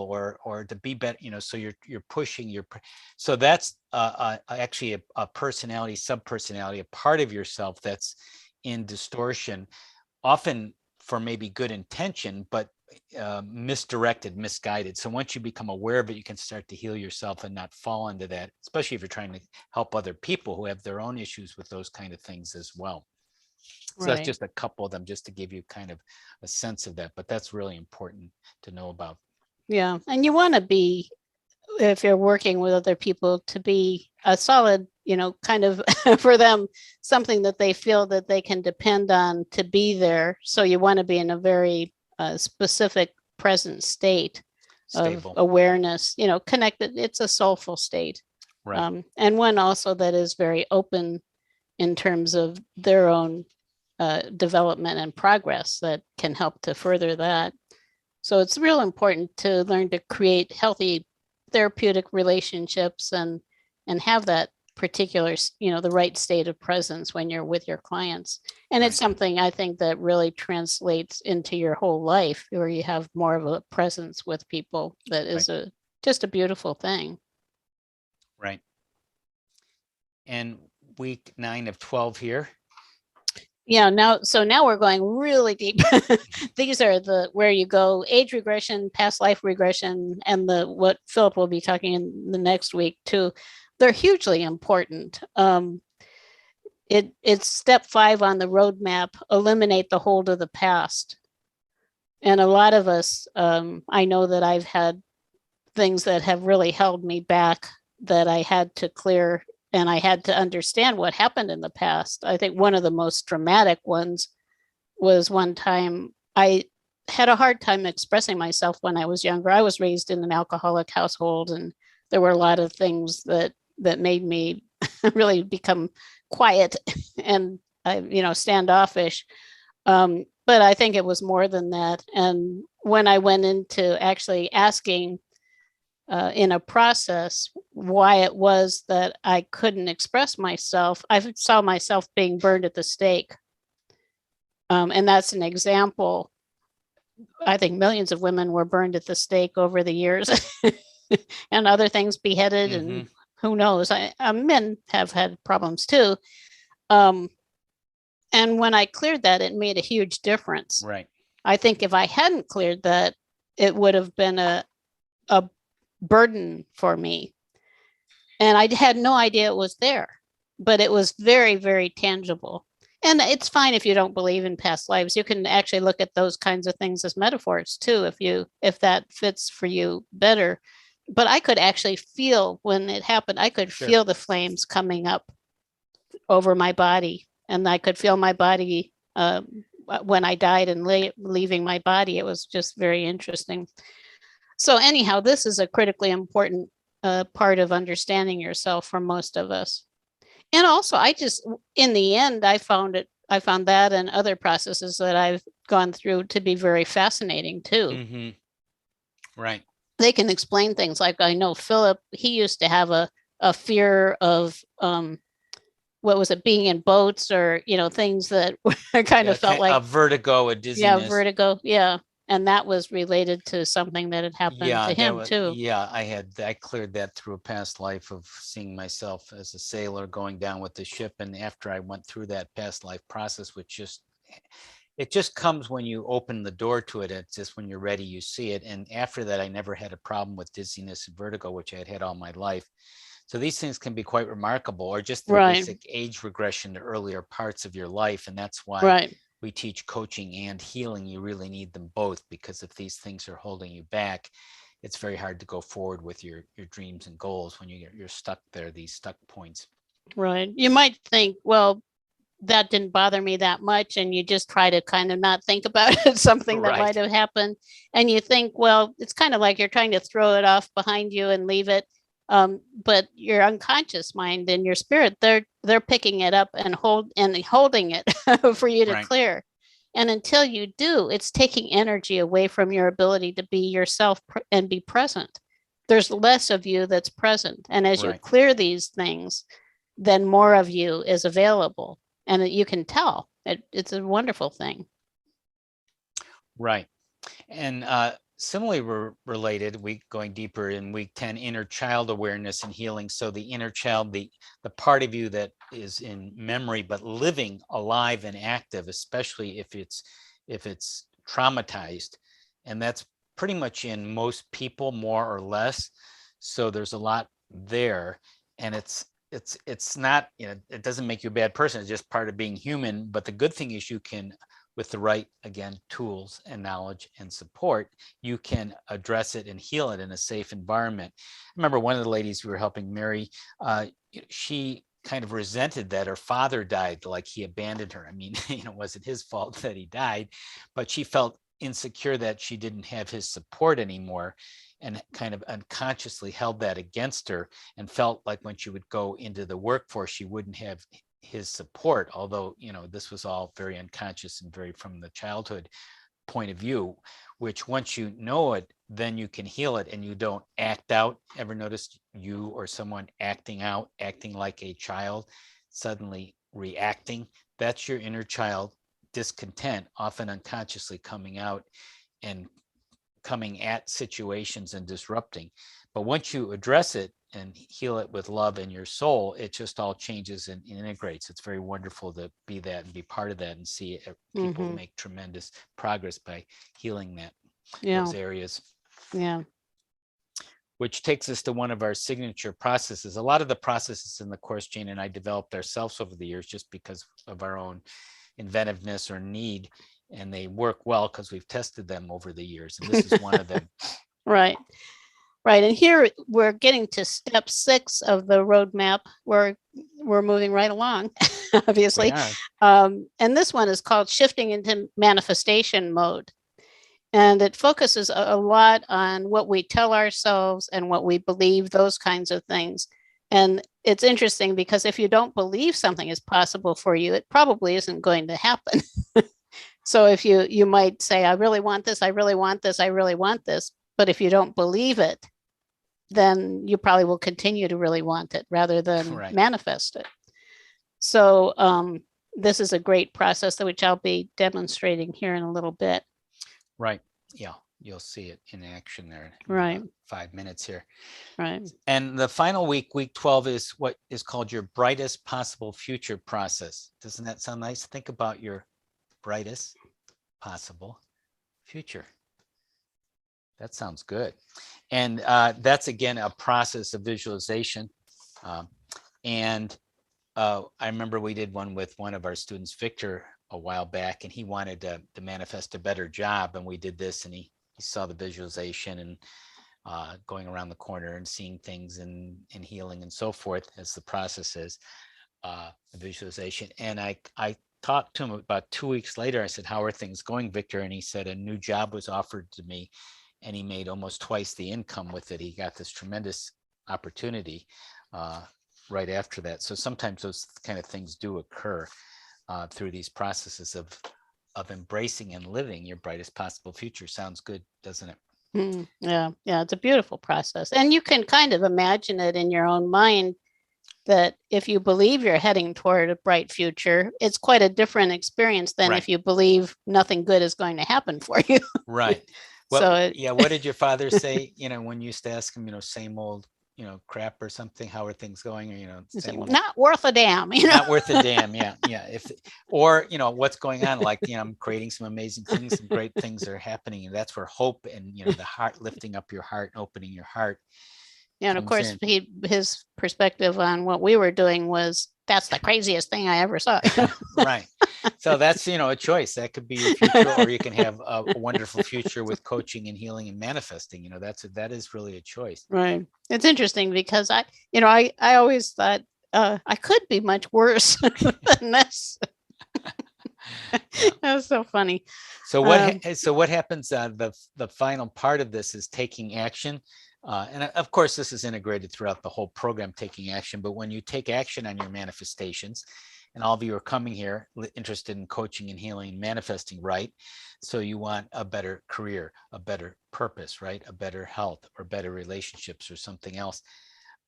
[SPEAKER 1] or to be better. You know, so you're pushing so that's actually a personality, subpersonality, a part of yourself that's in distortion, often for maybe good intention, but misdirected, misguided. So once you become aware of it, you can start to heal yourself and not fall into that, especially if you're trying to help other people who have their own issues with those kind of things as well. So that's just a couple of them, just to give you kind of a sense of that, but that's really important to know about.
[SPEAKER 2] Yeah. And you want to be, if you're working with other people, to be a solid, you know, kind of for them, something that they feel that they can depend on to be there. So you want to be in a very specific present state of awareness, you know, connected. It's a soulful state.
[SPEAKER 1] Right.
[SPEAKER 2] And one also that is very open in terms of their own development and progress that can help to further that. So it's real important to learn to create healthy therapeutic relationships and have that particular, you know, the right state of presence when you're with your clients. And it's something I think that really translates into your whole life, where you have more of a presence with people. That is just a beautiful thing.
[SPEAKER 1] Right. And week 9 of 12 here.
[SPEAKER 2] Yeah, now we're going really deep. These are where you go: age regression, past life regression, and what Philip will be talking in the next week too. They're hugely important. It's step 5 on the roadmap: eliminate the hold of the past. And a lot of us, I know that I've had things that have really held me back that I had to clear, and I had to understand what happened in the past. I think one of the most dramatic ones was one time I had a hard time expressing myself when I was younger. I was raised in an alcoholic household, and there were a lot of things that made me really become quiet and standoffish. But I think it was more than that. And when I went into actually asking in a process why it was that I couldn't express myself, I saw myself being burned at the stake. And that's an example. I think millions of women were burned at the stake over the years and other things, beheaded, and who knows. Men have had problems too. And when I cleared that, it made a huge difference.
[SPEAKER 1] Right.
[SPEAKER 2] I think if I hadn't cleared that, it would have been a burden for me. And I had no idea it was there, but it was very, very tangible. And it's fine if you don't believe in past lives. You can actually look at those kinds of things as metaphors too, if that fits for you better. But I could actually feel when it happened, I could feel the flames coming up over my body, and I could feel my body when I died and leaving my body. It was just very interesting. So anyhow, this is a critically important part of understanding yourself for most of us. And also, in the end, I found that and other processes that I've gone through to be very fascinating too.
[SPEAKER 1] Mm-hmm. Right.
[SPEAKER 2] They can explain things like, I know Philip, he used to have a fear of, what was it, being in boats, or, things that kind of felt like
[SPEAKER 1] a vertigo, a dizziness.
[SPEAKER 2] Yeah, vertigo. Yeah. And that was related to something that had happened to him too.
[SPEAKER 1] Yeah, I cleared that through a past life of seeing myself as a sailor going down with the ship. And after I went through that past life process, it just comes when you open the door to it. It's just when you're ready, you see it. And after that, I never had a problem with dizziness and vertigo, which I had all my life. So these things can be quite remarkable, or just the basic age regression to earlier parts of your life. And that's why we teach coaching and healing. You really need them both, because if these things are holding you back, it's very hard to go forward with your dreams and goals when you're stuck there, these stuck points.
[SPEAKER 2] Right. You might think, well, that didn't bother me that much, and you just try to kind of not think about it, something that might have happened. And you think, well, it's kind of like you're trying to throw it off behind you and leave it. But your unconscious mind and your spirit, they're picking it up and holding it for you to clear. And until you do, it's taking energy away from your ability to be yourself and be present. There's less of you that's present. And as you clear these things, then more of you is available. And you can tell. It's a wonderful thing.
[SPEAKER 1] Right. And similarly related, going deeper in week 10, inner child awareness and healing. So the inner child, the part of you that is in memory but living, alive and active, especially if it's traumatized. And that's pretty much in most people, more or less. So there's a lot there. And it's not, it doesn't make you a bad person. It's just part of being human. But the good thing is you can, with the right, again, tools and knowledge and support, you can address it and heal it in a safe environment. I remember one of the ladies we were helping, Mary, she kind of resented that her father died, like he abandoned her. I mean, it wasn't his fault that he died, but she felt insecure that she didn't have his support anymore, and kind of unconsciously held that against her, and felt like when she would go into the workforce, she wouldn't have his support, although this was all very unconscious and very from the childhood point of view, which once you know it, then you can heal it and you don't act out. Ever noticed you or someone acting out, acting like a child, suddenly reacting? That's your inner child discontent, often unconsciously coming out and coming at situations and disrupting. But once you address it, and heal it with love in your soul, it just all changes and integrates. It's very wonderful to be that and be part of that and see people make tremendous progress by healing those areas.
[SPEAKER 2] Yeah.
[SPEAKER 1] Which takes us to one of our signature processes. A lot of the processes in the course Jane and I developed ourselves over the years just because of our own inventiveness or need, and they work well because we've tested them over the years, and this is one of them.
[SPEAKER 2] Right. And here we're getting to step 6 of the roadmap. We're moving right along, obviously. And this one is called shifting into manifestation mode. And it focuses a lot on what we tell ourselves and what we believe, those kinds of things. And it's interesting because if you don't believe something is possible for you, it probably isn't going to happen. So if you might say, I really want this, I really want this, I really want this. But if you don't believe it, then you probably will continue to really want it rather than manifest it. So this is a great process which I'll be demonstrating here in a little bit.
[SPEAKER 1] Right. Yeah. You'll see it in action there.
[SPEAKER 2] Right.
[SPEAKER 1] 5 minutes here.
[SPEAKER 2] Right.
[SPEAKER 1] And the final week 12, is what is called your brightest possible future process. Doesn't that sound nice? Think about your brightest possible future. That sounds good. And that's, again, a process of visualization. And I remember we did one with one of our students, Victor, a while back, and he wanted to manifest a better job. And we did this, and he saw the visualization and going around the corner and seeing things and healing and so forth as the process is, the visualization. And I talked to him about 2 weeks later. I said, how are things going, Victor? And he said a new job was offered to me, and he made almost twice the income with it. He got this tremendous opportunity right after that. So sometimes those kind of things do occur through these processes of embracing and living your brightest possible future. Sounds good, doesn't it?
[SPEAKER 2] Yeah, it's a beautiful process. And you can kind of imagine it in your own mind that if you believe you're heading toward a bright future, it's quite a different experience than if you believe nothing good is going to happen for you.
[SPEAKER 1] Right. Well, what did your father say, when you used to ask him, same old, crap or something? How are things going? Or,
[SPEAKER 2] not worth a damn,
[SPEAKER 1] not worth a damn. Yeah. Or, what's going on? Like, I'm creating some amazing things, some great things are happening. And that's where hope and, the heart, lifting up your heart, opening your heart.
[SPEAKER 2] Yeah, and of course, his perspective on what we were doing was, that's the craziest thing I ever saw.
[SPEAKER 1] Right. So that's, a choice. That could be your future, or you can have a wonderful future with coaching and healing and manifesting. That is really a choice.
[SPEAKER 2] Right. It's interesting because I always thought I could be much worse than this. That was so funny.
[SPEAKER 1] So what happens? The final part of this is taking action. And of course, this is integrated throughout the whole program, taking action. But when you take action on your manifestations, and all of you are coming here interested in coaching and healing and manifesting, right? So you want a better career, a better purpose, right? A better health or better relationships or something else.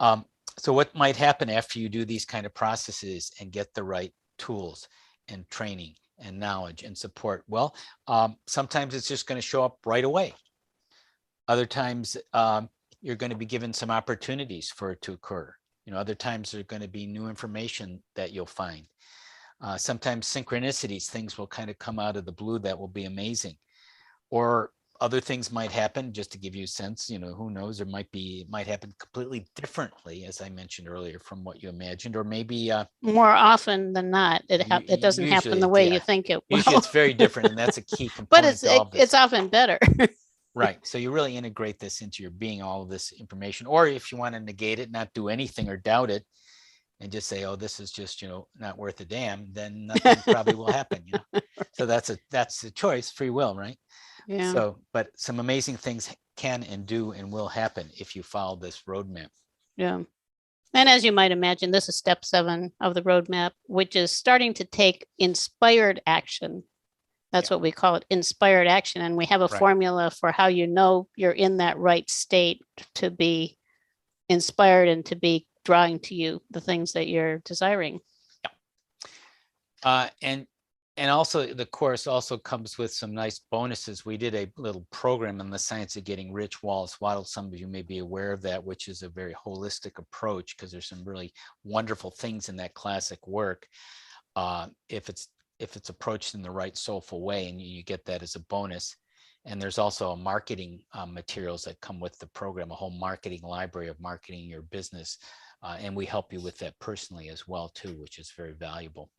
[SPEAKER 1] So what might happen after you do these kind of processes and get the right tools and training and knowledge and support? Well, sometimes it's just going to show up right away. Other times you're going to be given some opportunities for it to occur. Other times there's going to be new information that you'll find. Sometimes synchronicities, things will kind of come out of the blue that will be amazing. Or other things might happen, just to give you a sense, who knows, it might happen completely differently, as I mentioned earlier, from what you imagined, or maybe
[SPEAKER 2] more often than not, it doesn't happen the way you think it will.
[SPEAKER 1] Usually it's very different, and that's a key component.
[SPEAKER 2] But it's often better.
[SPEAKER 1] Right. So you really integrate this into your being, all of this information. Or if you want to negate it, not do anything or doubt it, and just say, oh, this is just, not worth a damn, then nothing probably will happen. So that's a choice, free will, right?
[SPEAKER 2] Yeah.
[SPEAKER 1] So, but some amazing things can and do and will happen if you follow this roadmap.
[SPEAKER 2] Yeah. And as you might imagine, this is step 7 of the roadmap, which is starting to take inspired action. That's what we call it, inspired action. And we have a formula for how you're in that right state to be inspired and to be drawing to you the things that you're desiring.
[SPEAKER 1] Yeah. And And also the course also comes with some nice bonuses. We did a little program on the science of getting rich. Wallace Waddle, some of you may be aware of that, which is a very holistic approach, because there's some really wonderful things in that classic work. If it's approached in the right soulful way, and you get that as a bonus. And there's also a marketing materials that come with the program, a whole marketing library of marketing your business. And we help you with that personally as well too, which is very valuable.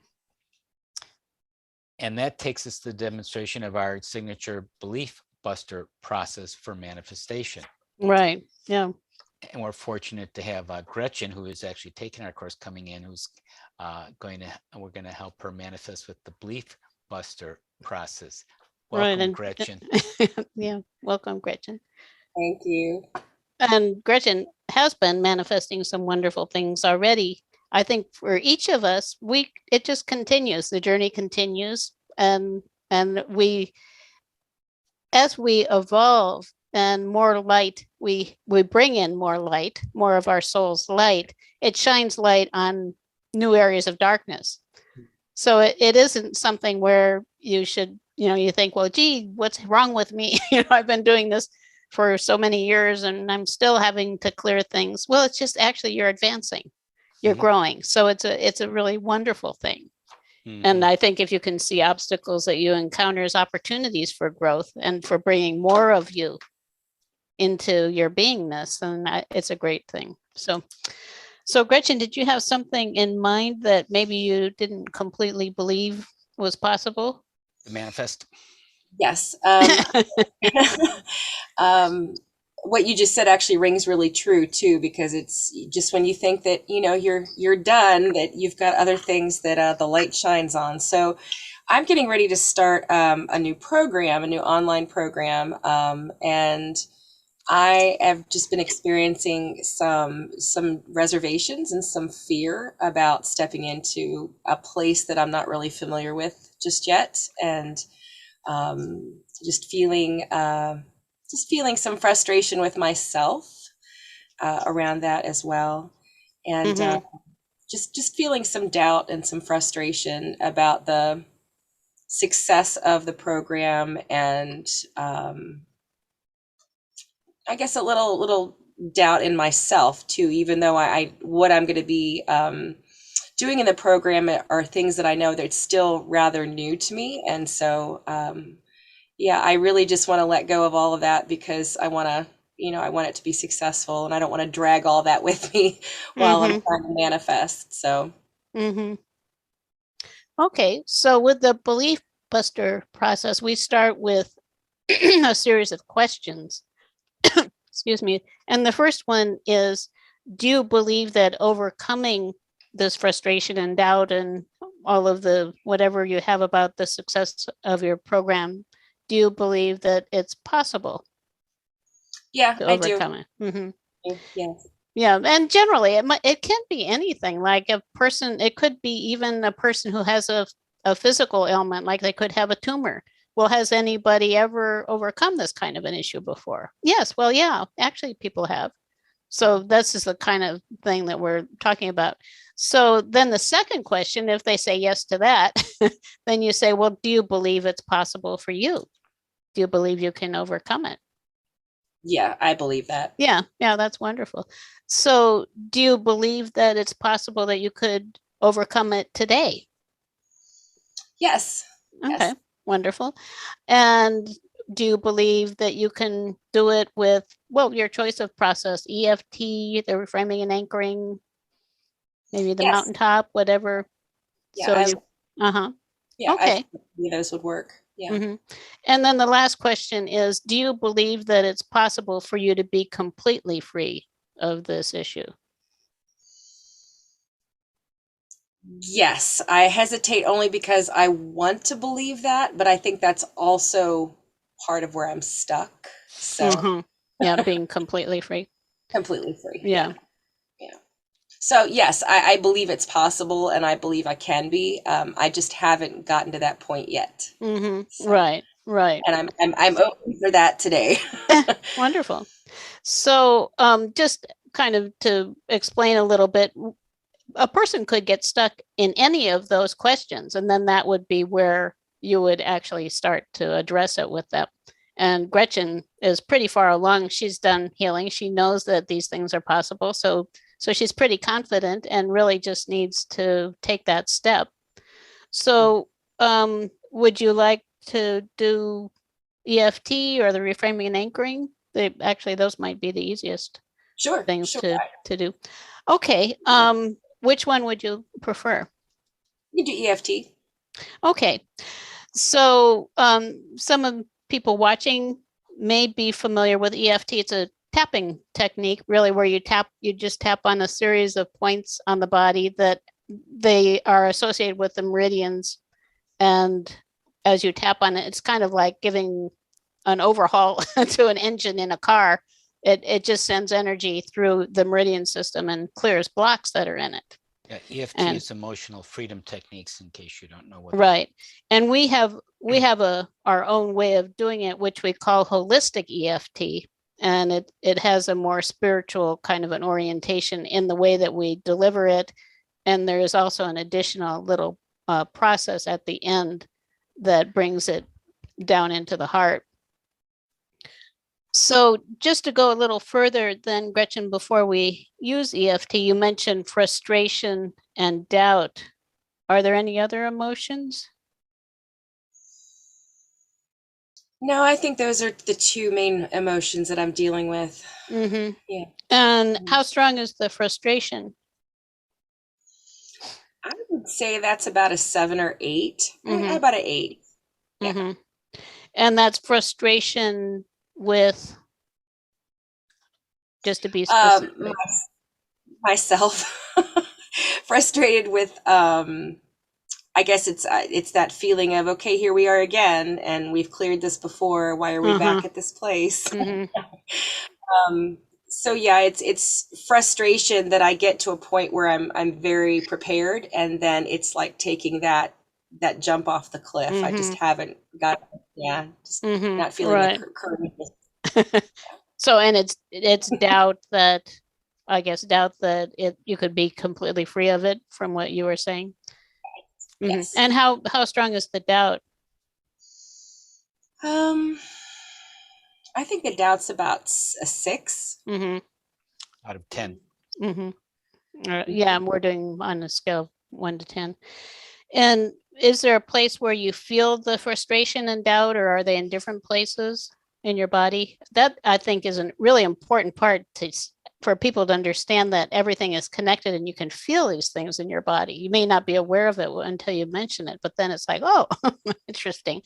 [SPEAKER 1] And that takes us to the demonstration of our signature belief buster process for manifestation.
[SPEAKER 2] Right. Yeah.
[SPEAKER 1] And we're fortunate to have Gretchen, who is actually taking our course, coming in, who's we're going to help her manifest with the belief buster process. Welcome,
[SPEAKER 2] right.
[SPEAKER 1] Gretchen.
[SPEAKER 2] Yeah. Welcome, Gretchen.
[SPEAKER 3] Thank you.
[SPEAKER 2] And Gretchen has been manifesting some wonderful things already. I think for each of us, it just continues. The journey continues, and we, as we evolve and more light, we bring in more light, more of our soul's light. It shines light on new areas of darkness. So it isn't something where you should, you think, well, gee, what's wrong with me? I've been doing this for so many years and I'm still having to clear things. Well, it's just actually you're advancing, you're growing. So it's a really wonderful thing. And I think if you can see obstacles that you encounter as opportunities for growth and for bringing more of you into your beingness, then it's a great thing. So Gretchen, did you have something in mind that maybe you didn't completely believe was possible?
[SPEAKER 1] The manifest.
[SPEAKER 3] Yes. What you just said actually rings really true too, because it's just when you think that, you're done, that you've got other things that the light shines on. So I'm getting ready to start a new online program. And I have just been experiencing some reservations and some fear about stepping into a place that I'm not really familiar with just yet. And just feeling some frustration with myself around that as well. And just feeling some doubt and some frustration about the success of the program, and I guess a little doubt in myself too, even though what I'm going to be doing in the program are things that I know that's still rather new to me. And so, I really just want to let go of all of that, because I want it to be successful, and I don't want to drag all that with me while I'm trying to manifest. So.
[SPEAKER 2] Okay. So with the belief buster process, we start with a series of questions. Excuse me. And the first one is, do you believe that overcoming this frustration and doubt and all of the whatever you have about the success of your program, do you believe that it's possible?
[SPEAKER 3] Yeah,
[SPEAKER 2] to overcome it?
[SPEAKER 3] Yes.
[SPEAKER 2] Yeah, and generally it can be anything. Like a person, it could be even a person who has a physical ailment, like they could have a tumor. Well, has anybody ever overcome this kind of an issue before? Yes. Well, yeah, actually people have. So this is the kind of thing that we're talking about. So then the second question, if they say yes to that, then you say, well, do you believe it's possible for you? Do you believe you can overcome it?
[SPEAKER 3] Yeah, I believe that.
[SPEAKER 2] Yeah, that's wonderful. So do you believe that it's possible that you could overcome it today?
[SPEAKER 3] Yes.
[SPEAKER 2] Okay,
[SPEAKER 3] yes.
[SPEAKER 2] Wonderful. And do you believe that you can do it with, your choice of process, EFT, the reframing and anchoring, maybe the mountaintop, whatever?
[SPEAKER 3] Yeah.
[SPEAKER 2] Okay.
[SPEAKER 3] I believe those would work. Yeah.
[SPEAKER 2] And then the last question is, do you believe that it's possible for you to be completely free of this issue?
[SPEAKER 3] Yes, I hesitate only because I want to believe that, but I think that's also part of where I'm stuck. So
[SPEAKER 2] yeah, being completely free.
[SPEAKER 3] Completely free.
[SPEAKER 2] Yeah.
[SPEAKER 3] So yes, I believe it's possible, and I believe I can be. I just haven't gotten to that point yet.
[SPEAKER 2] So, right.
[SPEAKER 3] And I'm open for that today.
[SPEAKER 2] Wonderful. So just kind of to explain a little bit, a person could get stuck in any of those questions, and then that would be where you would actually start to address it with them. And Gretchen is pretty far along. She's done healing. She knows that these things are possible. So she's pretty confident and really just needs to take that step. So would you like to do EFT or the reframing and anchoring? Actually, those might be the easiest things to do. Okay. Which one would you prefer?
[SPEAKER 3] You do EFT.
[SPEAKER 2] Okay. So some of people watching may be familiar with EFT. It's a tapping technique, really, where you just tap on a series of points on the body that they are associated with the meridians. And as you tap on it, it's kind of like giving an overhaul to an engine in a car. It just sends energy through the meridian system and clears blocks that are in it.
[SPEAKER 1] Yeah, EFT is emotional freedom techniques, in case you don't know what.
[SPEAKER 2] Right. And we have our own way of doing it, which we call holistic EFT. And it has a more spiritual kind of an orientation in the way that we deliver it. And there is also an additional little process at the end that brings it down into the heart. So just to go a little further then, Gretchen, before we use EFT, you mentioned frustration and doubt. Are there any other emotions?
[SPEAKER 3] No, I think those are the two main emotions that I'm dealing with.
[SPEAKER 2] Mm-hmm. Yeah. And how strong is the frustration?
[SPEAKER 3] I would say that's about a 7 or 8. About an 8. Yeah.
[SPEAKER 2] Mm-hmm. And that's frustration with, just to be specific.
[SPEAKER 3] Myself. Frustrated with I guess it's that feeling of, okay, here we are again, and we've cleared this before. Why are we back at this place? So yeah, it's frustration that I get to a point where I'm very prepared, and then it's like taking that jump off the cliff. I just haven't got, not feeling the courage.
[SPEAKER 2] So, and it's doubt that, I guess, that you could be completely free of it, from what you were saying.
[SPEAKER 3] Yes.
[SPEAKER 2] And how strong is the doubt?
[SPEAKER 3] I think the doubt's about a 6
[SPEAKER 1] out of 10.
[SPEAKER 2] Yeah, we're doing on a scale of 1 to 10. And is there a place where you feel the frustration and doubt, or are they in different places in your body? That, I think, is a really important part for people to understand, that everything is connected and you can feel these things in your body. You may not be aware of it until you mention it, but then it's like, oh, interesting.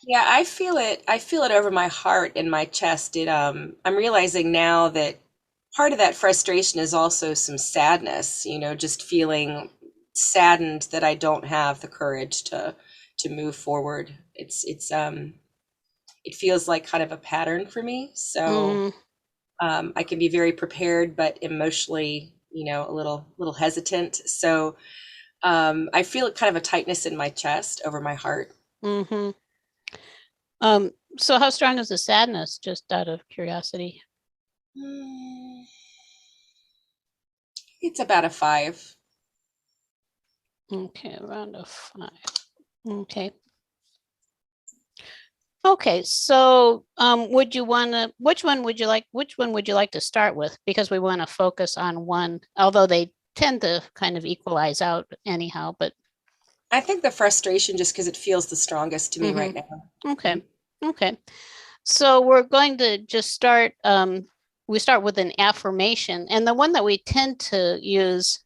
[SPEAKER 3] Yeah, I feel it over my heart and my chest. I'm realizing now that part of that frustration is also some sadness, just feeling saddened that I don't have the courage to move forward. It feels like kind of a pattern for me. So I can be very prepared, but emotionally, a little hesitant. So I feel kind of a tightness in my chest over my heart.
[SPEAKER 2] So how strong is the sadness, just out of curiosity?
[SPEAKER 3] It's about a 5.
[SPEAKER 2] Okay, around a 5. Okay. Okay, so which one would you like to start with? Because we want to focus on one, although they tend to kind of equalize out anyhow, but
[SPEAKER 3] I think the frustration, just because it feels the strongest to me right now.
[SPEAKER 2] Okay. So we're going to just start, we start with an affirmation, and the one that we tend to use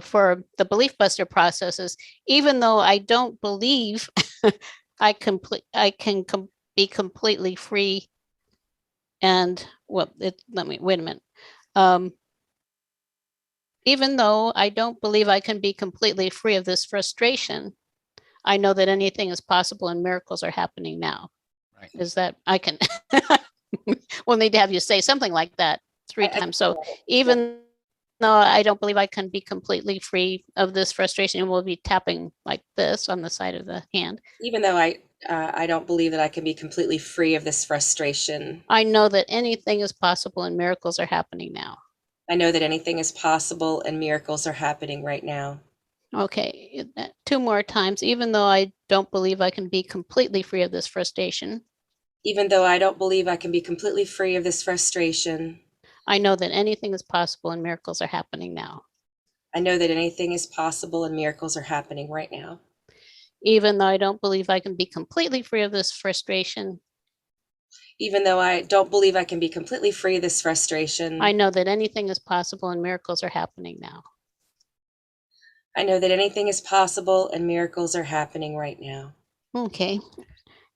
[SPEAKER 2] for the belief buster process is, even though I don't believe I can be completely free. And wait a minute. Even though I don't believe I can be completely free of this frustration, I know that anything is possible and miracles are happening now. Right. Is that, I can, we'll need to have you say something like that 3 times. So even though I don't believe I can be completely free of this frustration, and we'll be tapping like this on the side of the hand.
[SPEAKER 3] Even though I don't believe that I can be completely free of this frustration,
[SPEAKER 2] I know that anything is possible and miracles are happening now.
[SPEAKER 3] I know that anything is possible and miracles are happening right now.
[SPEAKER 2] Okay, 2 more times. Even though I don't believe I can be completely free of this frustration,
[SPEAKER 3] Even though I don't believe I can be completely free of this frustration,
[SPEAKER 2] I know that anything is possible and miracles are happening now.
[SPEAKER 3] I know that anything is possible and miracles are happening right now.
[SPEAKER 2] Even though I don't believe I can be completely free of this frustration,
[SPEAKER 3] Even though I don't believe I can be completely free of this frustration,
[SPEAKER 2] I know that anything is possible and miracles are happening now.
[SPEAKER 3] I know that anything is possible and miracles are happening right now.
[SPEAKER 2] Okay.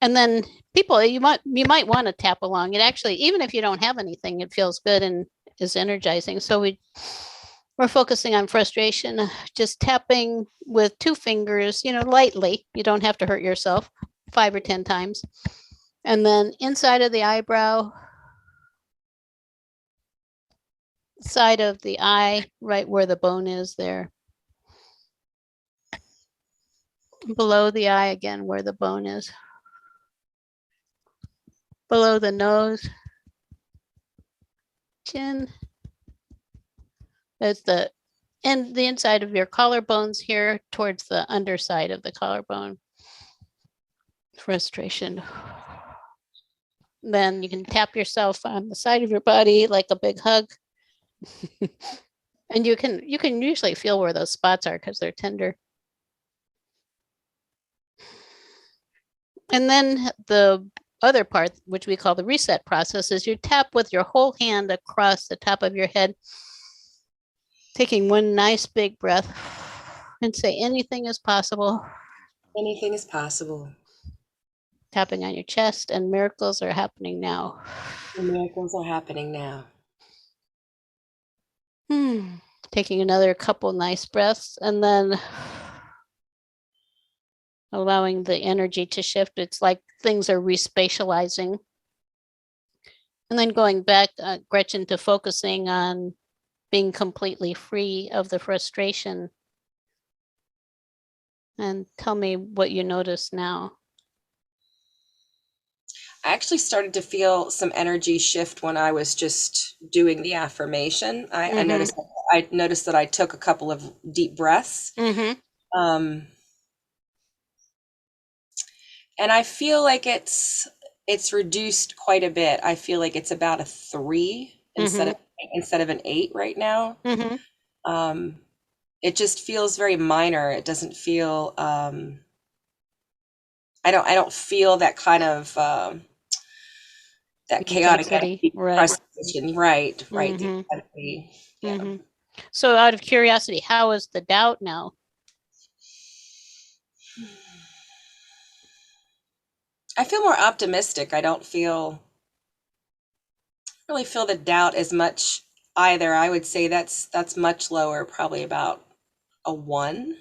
[SPEAKER 2] And then people, you might want to tap along. It actually, even if you don't have anything, it feels good and is energizing. So we're focusing on frustration, just tapping with 2 fingers, lightly. You don't have to hurt yourself 5 or 10 times. And then inside of the eyebrow, side of the eye, right where the bone is there. Below the eye again, where the bone is. Below the nose, chin. That's the inside of your collarbones here towards the underside of the collarbone. Frustration. Then you can tap yourself on the side of your body like a big hug. And you can usually feel where those spots are because they're tender. And then the other part, which we call the reset process, is you tap with your whole hand across the top of your head, taking one nice big breath and say, anything is possible.
[SPEAKER 3] Anything is possible.
[SPEAKER 2] Tapping on your chest, and miracles are happening now.
[SPEAKER 3] And miracles are happening now.
[SPEAKER 2] Taking another couple nice breaths, and then allowing the energy to shift. It's like things are respatializing. And then going back, Gretchen, to focusing on being completely free of the frustration. And tell me what you notice now.
[SPEAKER 3] I actually started to feel some energy shift when I was just doing the affirmation. I noticed that I took a couple of deep breaths. And I feel like it's reduced quite a bit. I feel like it's about a 3 instead of an 8 right now. It just feels very minor. It doesn't feel I don't feel that kind of that chaotic energy, frustration. Right. The energy. Yeah.
[SPEAKER 2] So out of curiosity, how is the doubt now?
[SPEAKER 3] I feel more optimistic. I don't really feel the doubt as much either. I would say that's much lower, probably about a 1.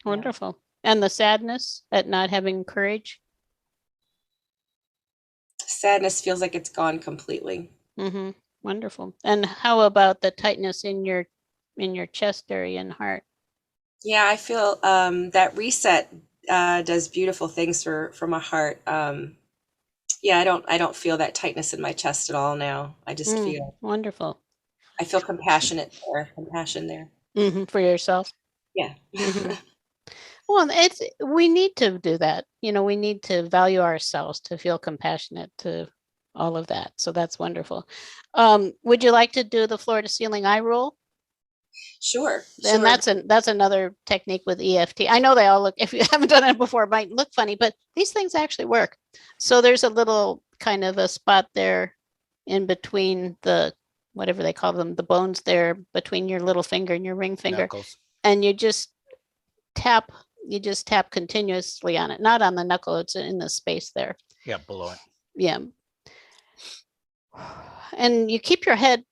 [SPEAKER 2] Wonderful. Yeah. And the sadness at not having courage?
[SPEAKER 3] Sadness feels like it's gone completely.
[SPEAKER 2] Wonderful. And how about the tightness in your chest area and heart?
[SPEAKER 3] Yeah, I feel that reset does beautiful things for my heart. Yeah, I don't feel that tightness in my chest at all now. I just feel
[SPEAKER 2] wonderful.
[SPEAKER 3] I feel compassion there.
[SPEAKER 2] For yourself.
[SPEAKER 3] Yeah.
[SPEAKER 2] Well, we need to do that. We need to value ourselves, to feel compassionate, to all of that. So that's wonderful. Would you like to do the floor to ceiling eye roll?
[SPEAKER 3] Sure.
[SPEAKER 2] And that's another technique with EFT. I know they all look, if you haven't done it before, it might look funny, but these things actually work. So there's a little kind of a spot there in between the, whatever they call them, the bones there between your little finger and your ring finger.
[SPEAKER 1] Knuckles.
[SPEAKER 2] And you just tap continuously on it, not on the knuckle, it's in the space there.
[SPEAKER 1] Yeah, below it.
[SPEAKER 2] Yeah. And you keep your head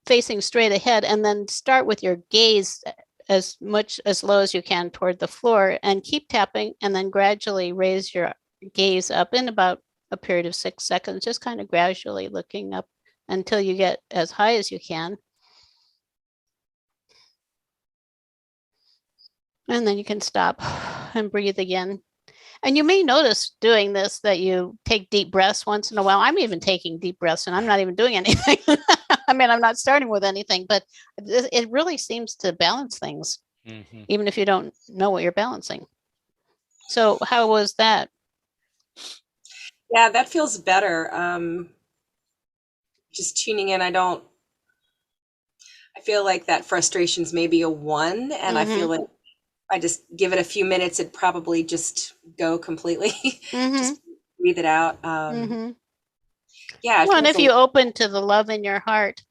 [SPEAKER 2] facing straight ahead, and then start with your gaze as low as you can toward the floor, and keep tapping, and then gradually raise your gaze up in about a period of 6 seconds, just kind of gradually looking up until you get as high as you can. And then you can stop and breathe again. And you may notice doing this that you take deep breaths once in a while. I'm even taking deep breaths and I'm not even doing anything. I mean, I'm not starting with anything, but it really seems to balance things, even if you don't know what you're balancing. So how was that?
[SPEAKER 3] Yeah, that feels better. Just tuning in, I feel like that frustration's maybe a 1, and I feel like I just give it a few minutes, it'd probably just go completely. Just breathe it out. Yeah, it
[SPEAKER 2] Well, and
[SPEAKER 3] feels
[SPEAKER 2] if you open to the love in your heart,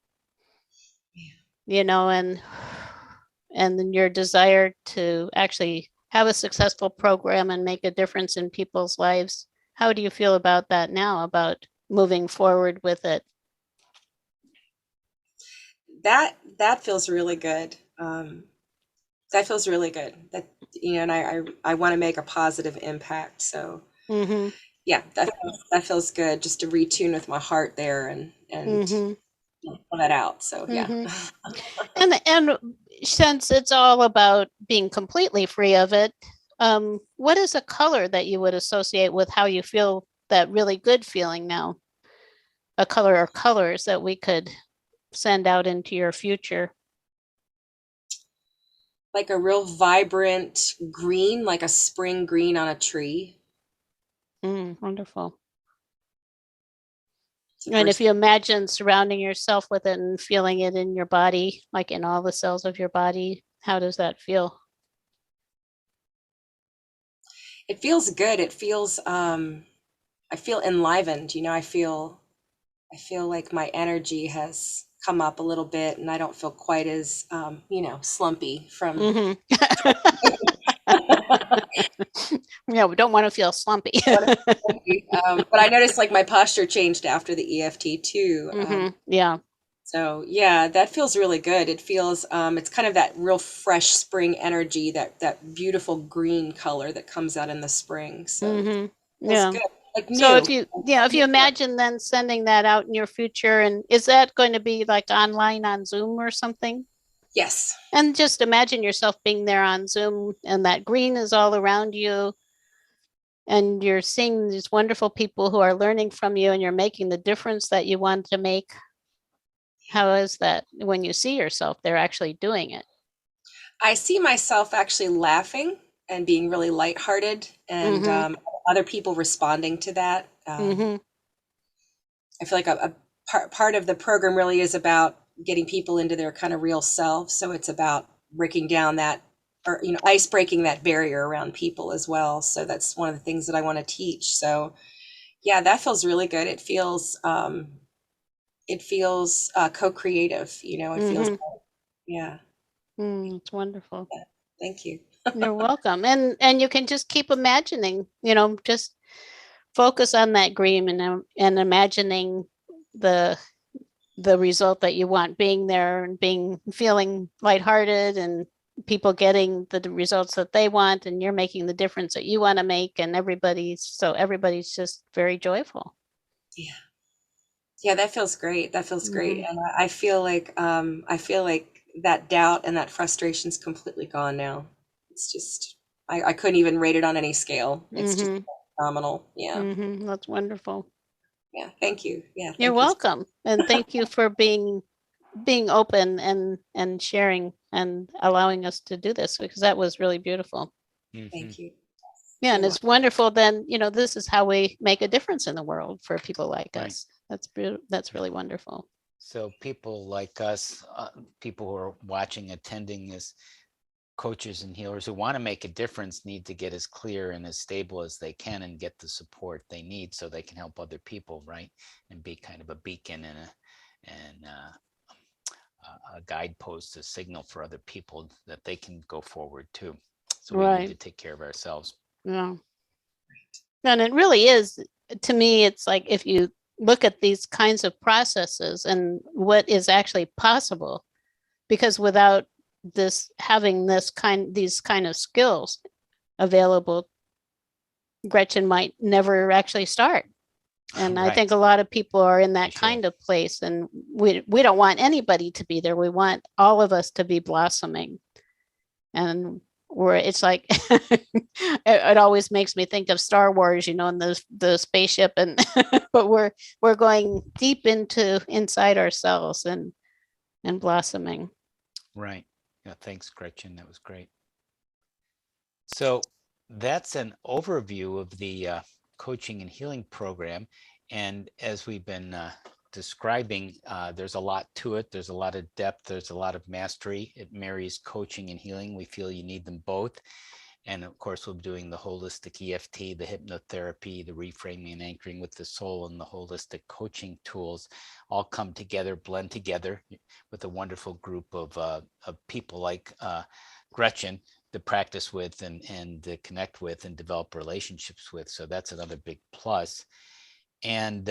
[SPEAKER 2] you know, and then your desire to actually have a successful program and make a difference in people's lives, how do you feel about that now, about moving forward with it?
[SPEAKER 3] that feels really good. That feels really good. That, you know, and I want to make a positive impact. So yeah, that feels good. Just to retune with my heart there and pull that out. So yeah.
[SPEAKER 2] And since it's all about being completely free of it, what is a color that you would associate with how you feel that really good feeling now? A color or colors that we could send out into your future?
[SPEAKER 3] Like a real vibrant green, like a spring green on a tree.
[SPEAKER 2] Wonderful. And if you imagine surrounding yourself with it and feeling it in your body, like in all the cells of your body, how does that feel?
[SPEAKER 3] It feels good. It feels I feel enlivened, you know, I feel like my energy has come up a little bit and I don't feel quite as you know, slumpy from
[SPEAKER 2] Yeah, we don't want to feel slumpy.
[SPEAKER 3] but I noticed like my posture changed after the EFT too.
[SPEAKER 2] Yeah.
[SPEAKER 3] So yeah, that feels really good. It feels it's kind of that real fresh spring energy, that beautiful green color that comes out in the spring. So it feels
[SPEAKER 2] yeah.
[SPEAKER 3] good. Like
[SPEAKER 2] So
[SPEAKER 3] new.
[SPEAKER 2] if you imagine then sending that out in your future, and is that going to be like online on Zoom or something?
[SPEAKER 3] Yes.
[SPEAKER 2] And just imagine yourself being there on Zoom and that green is all around you and you're seeing these wonderful people who are learning from you and you're making the difference that you want to make. How is that when you see yourself, they're actually doing it?
[SPEAKER 3] I see myself actually laughing and being really lighthearted and other people responding to that. I feel like a part of the program really is about getting people into their kind of real self. So it's about breaking down that, or, you know, ice breaking that barrier around people as well. So that's one of the things that I want to teach. So yeah, that feels really good. It feels co-creative, you know, it feels, yeah.
[SPEAKER 2] It's wonderful.
[SPEAKER 3] Yeah. Thank you.
[SPEAKER 2] You're welcome. And you can just keep imagining, you know, just focus on that green and imagining the result that you want, being there and feeling lighthearted and people getting the results that they want and you're making the difference that you want to make and everybody's just very joyful.
[SPEAKER 3] Yeah, that feels great. That feels great. And I feel like that doubt and that frustration is completely gone now. It's just I couldn't even rate it on any scale. It's just phenomenal. Yeah.
[SPEAKER 2] That's wonderful.
[SPEAKER 3] Yeah. Thank you. Yeah.
[SPEAKER 2] You're
[SPEAKER 3] Thank you.
[SPEAKER 2] welcome. And thank you for being open and sharing and allowing us to do this, because that was really beautiful.
[SPEAKER 3] Thank you.
[SPEAKER 2] Yeah, and it's wonderful then, you know, this is how we make a difference in the world for people like us. That's really wonderful.
[SPEAKER 1] So people like us, people who are watching, attending this, coaches and healers who want to make a difference need to get as clear and as stable as they can and get the support they need so they can help other people, right? And be kind of a beacon and a guidepost, a signal for other people that they can go forward too. So we need to take care of ourselves.
[SPEAKER 2] Yeah. And it really is, to me, it's like if you look at these kinds of processes and what is actually possible, because without having these kind of skills available, Gretchen might never actually start. And I think a lot of people are in that kind of place, and we don't want anybody to be there. We want all of us to be blossoming. And where it's like it always makes me think of Star Wars, and the spaceship, and but we're going deep inside ourselves and blossoming.
[SPEAKER 1] Right. Yeah. Thanks, Gretchen. That was great. So that's an overview of the coaching and healing program. And as we've been describing, there's a lot to it. There's a lot of depth. There's a lot of mastery. It marries coaching and healing. We feel you need them both. And of course, we'll be doing the holistic EFT, the hypnotherapy, the reframing and anchoring with the soul, and the holistic coaching tools all come together, blend together with a wonderful group of people like Gretchen to practice with and to connect with and develop relationships with. So that's another big plus. And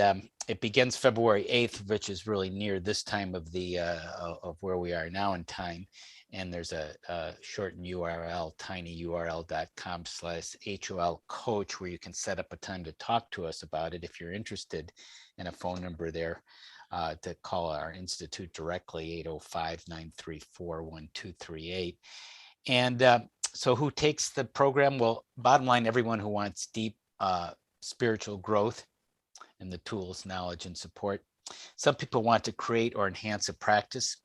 [SPEAKER 1] it begins February 8th, which is really near this time of the of where we are now in time. And there's a shortened URL, tinyurl.com/HOL coach, where you can set up a time to talk to us about it if you're interested, and a phone number there to call our institute directly, 805-934-1238. And so who takes the program? Well, bottom line, everyone who wants deep spiritual growth and the tools, knowledge, and support. Some people want to create or enhance a practice.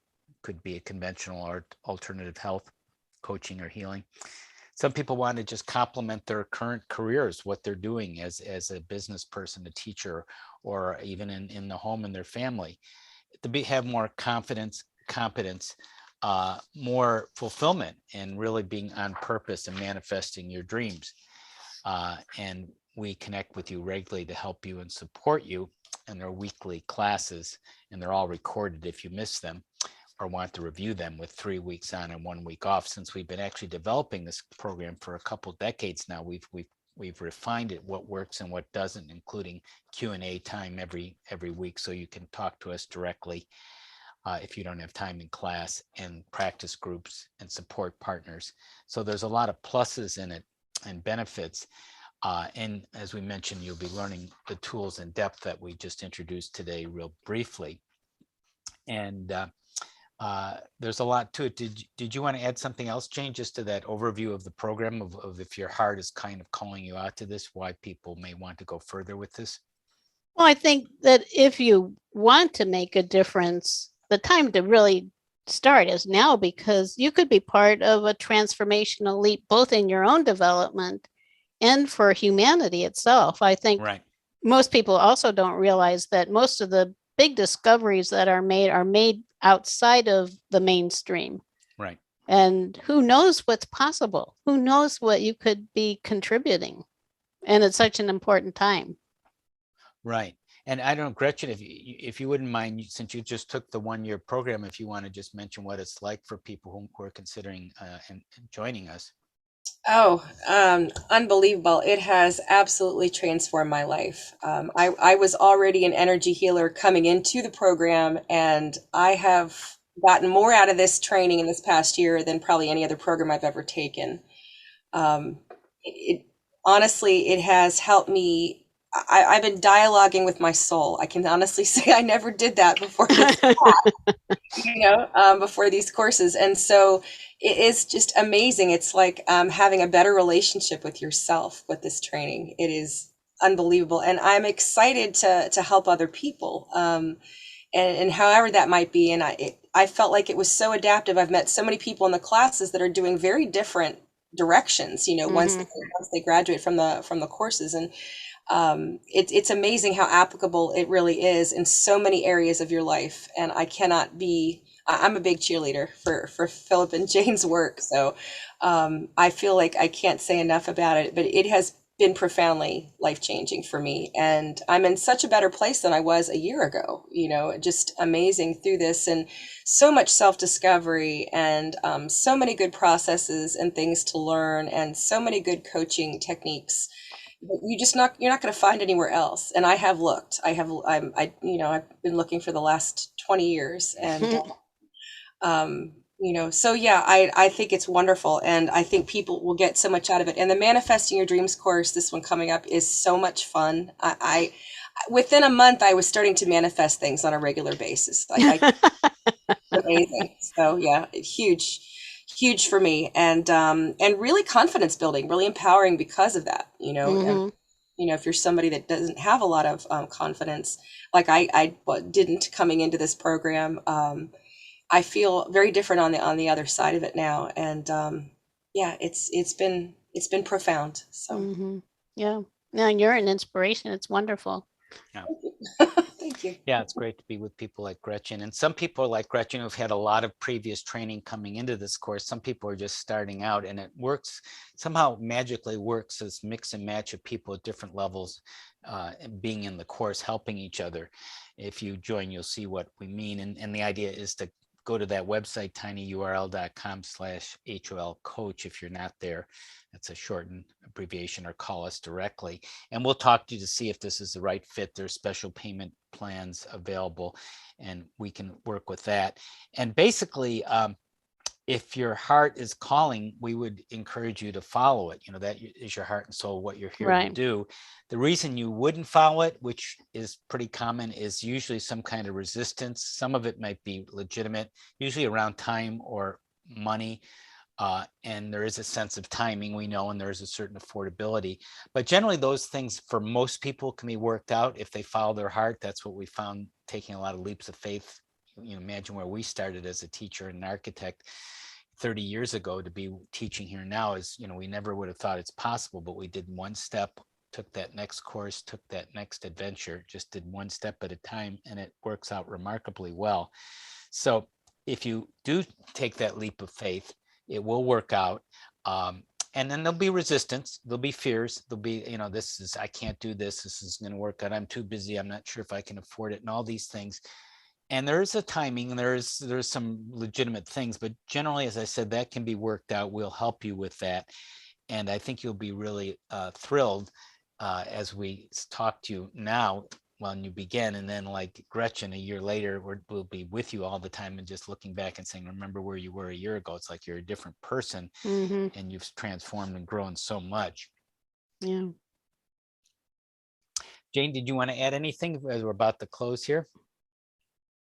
[SPEAKER 1] Could be a conventional or alternative health, coaching, or healing. Some people want to just complement their current careers, what they're doing as a business person, a teacher, or even in the home in their family, to have more confidence, competence, more fulfillment, and really being on purpose and manifesting your dreams. And we connect with you regularly to help you and support you. And they're weekly classes, and they're all recorded if you miss them or want to review them, with 3 weeks on and 1 week off. Since we've been actually developing this program for a couple decades now, we've refined it, what works and what doesn't, including Q&A time every week, so you can talk to us directly if you don't have time in class, and practice groups and support partners. So there's a lot of pluses in it and benefits. And as we mentioned, you'll be learning the tools in depth that we just introduced today real briefly. And there's a lot to it. Did you want to add something else, Jane, just to that overview of the program, of if your heart is kind of calling you out to this, why people may want to go further with this?
[SPEAKER 2] Well, I think that if you want to make a difference, the time to really start is now, because you could be part of a transformational leap, both in your own development and for humanity itself. I think
[SPEAKER 1] Right.
[SPEAKER 2] Most people also don't realize that most of the big discoveries that are made outside of the mainstream.
[SPEAKER 1] Right.
[SPEAKER 2] And who knows what's possible? Who knows what you could be contributing? And it's such an important time.
[SPEAKER 1] Right. And I don't know, Gretchen, if you wouldn't mind, since you just took the 1-year program, if you want to just mention what it's like for people who are considering and joining us.
[SPEAKER 3] Oh, unbelievable. It has absolutely transformed my life. I was already an energy healer coming into the program, and I have gotten more out of this training in this past year than probably any other program I've ever taken. It honestly, it has helped me. I've been dialoguing with my soul. I can honestly say I never did that before this before these courses. And so it is just amazing. It's like having a better relationship with yourself with this training. It is unbelievable. And I'm excited to help other people. And however that might be. And I felt like it was so adaptive. I've met so many people in the classes that are doing very different directions, once they graduate from the courses. And it's amazing how applicable it really is in so many areas of your life. And I'm a big cheerleader for Philip and Jane's work. So I feel like I can't say enough about it, but it has been profoundly life-changing for me. And I'm in such a better place than I was a year ago, just amazing through this, and so much self-discovery, and so many good processes and things to learn, and so many good coaching techniques that you're not going to find anywhere else. And I have looked. I've been looking for the last 20 years, and so yeah, I think it's wonderful, and I think people will get so much out of it. And the Manifesting Your Dreams course, this one coming up, is so much fun. I within a month, I was starting to manifest things on a regular basis. Amazing. So yeah, huge huge for me, and really confidence building, really empowering because of that, you know. And
[SPEAKER 2] Mm-hmm.
[SPEAKER 3] you know, if you're somebody that doesn't have a lot of confidence, like I didn't coming into this program, I feel very different on the other side of it now, and yeah, it's been profound. So
[SPEAKER 2] Mm-hmm. Yeah. No, you're an inspiration. It's wonderful.
[SPEAKER 1] Yeah.
[SPEAKER 3] thank you.
[SPEAKER 1] Yeah, it's great to be with people like Gretchen. And some people like Gretchen who've had a lot of previous training coming into this course. Some people are just starting out, and it works, somehow magically works, this mix and match of people at different levels being in the course, helping each other. If you join, you'll see what we mean. And the idea is to go to that website, tinyurl.com/HOL coach if you're not there. That's a shortened abbreviation, or call us directly. And we'll talk to you to see if this is the right fit. There's special payment plans available, and we can work with that. And basically, if your heart is calling, we would encourage you to follow it. You know, that is your heart and soul, what you're here to
[SPEAKER 2] Right.
[SPEAKER 1] do. The reason you wouldn't follow it, which is pretty common, is usually some kind of resistance. Some of it might be legitimate, usually around time or money. And there is a sense of timing, we know, and there's a certain affordability. But generally, those things for most people can be worked out if they follow their heart. That's what we found taking a lot of leaps of faith. You know, imagine where we started as a teacher and an architect 30 years ago to be teaching here now. Is, you know, we never would have thought it's possible, but we did one step, took that next course, took that next adventure, just did one step at a time, and it works out remarkably well. So if you do take that leap of faith, it will work out. And then there'll be resistance, there'll be fears, there'll be, you know, this is, I can't do this, this is going to work out, I'm too busy, I'm not sure if I can afford it, and all these things. And there is a timing, and there's some legitimate things, but generally, as I said, that can be worked out. We'll help you with that. And I think you'll be really thrilled as we talk to you now when you begin. And then, like Gretchen, a year later, we'll be with you all the time and just looking back and saying, remember where you were a year ago. It's like you're a different person,
[SPEAKER 2] Mm-hmm.
[SPEAKER 1] and you've transformed and grown so much.
[SPEAKER 2] Yeah.
[SPEAKER 1] Jane, did you want to add anything as we're about to close here?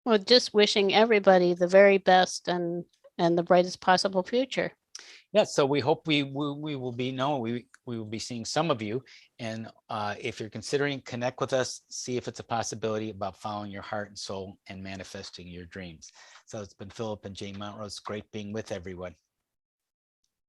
[SPEAKER 2] Well, just wishing everybody the very best and the brightest possible future.
[SPEAKER 1] Yeah, so we hope we will be, no, we will be seeing some of you. And if you're considering, connect with us, see if it's a possibility about following your heart and soul and manifesting your dreams. So it's been Philip and Jane Montrose. Great being with everyone.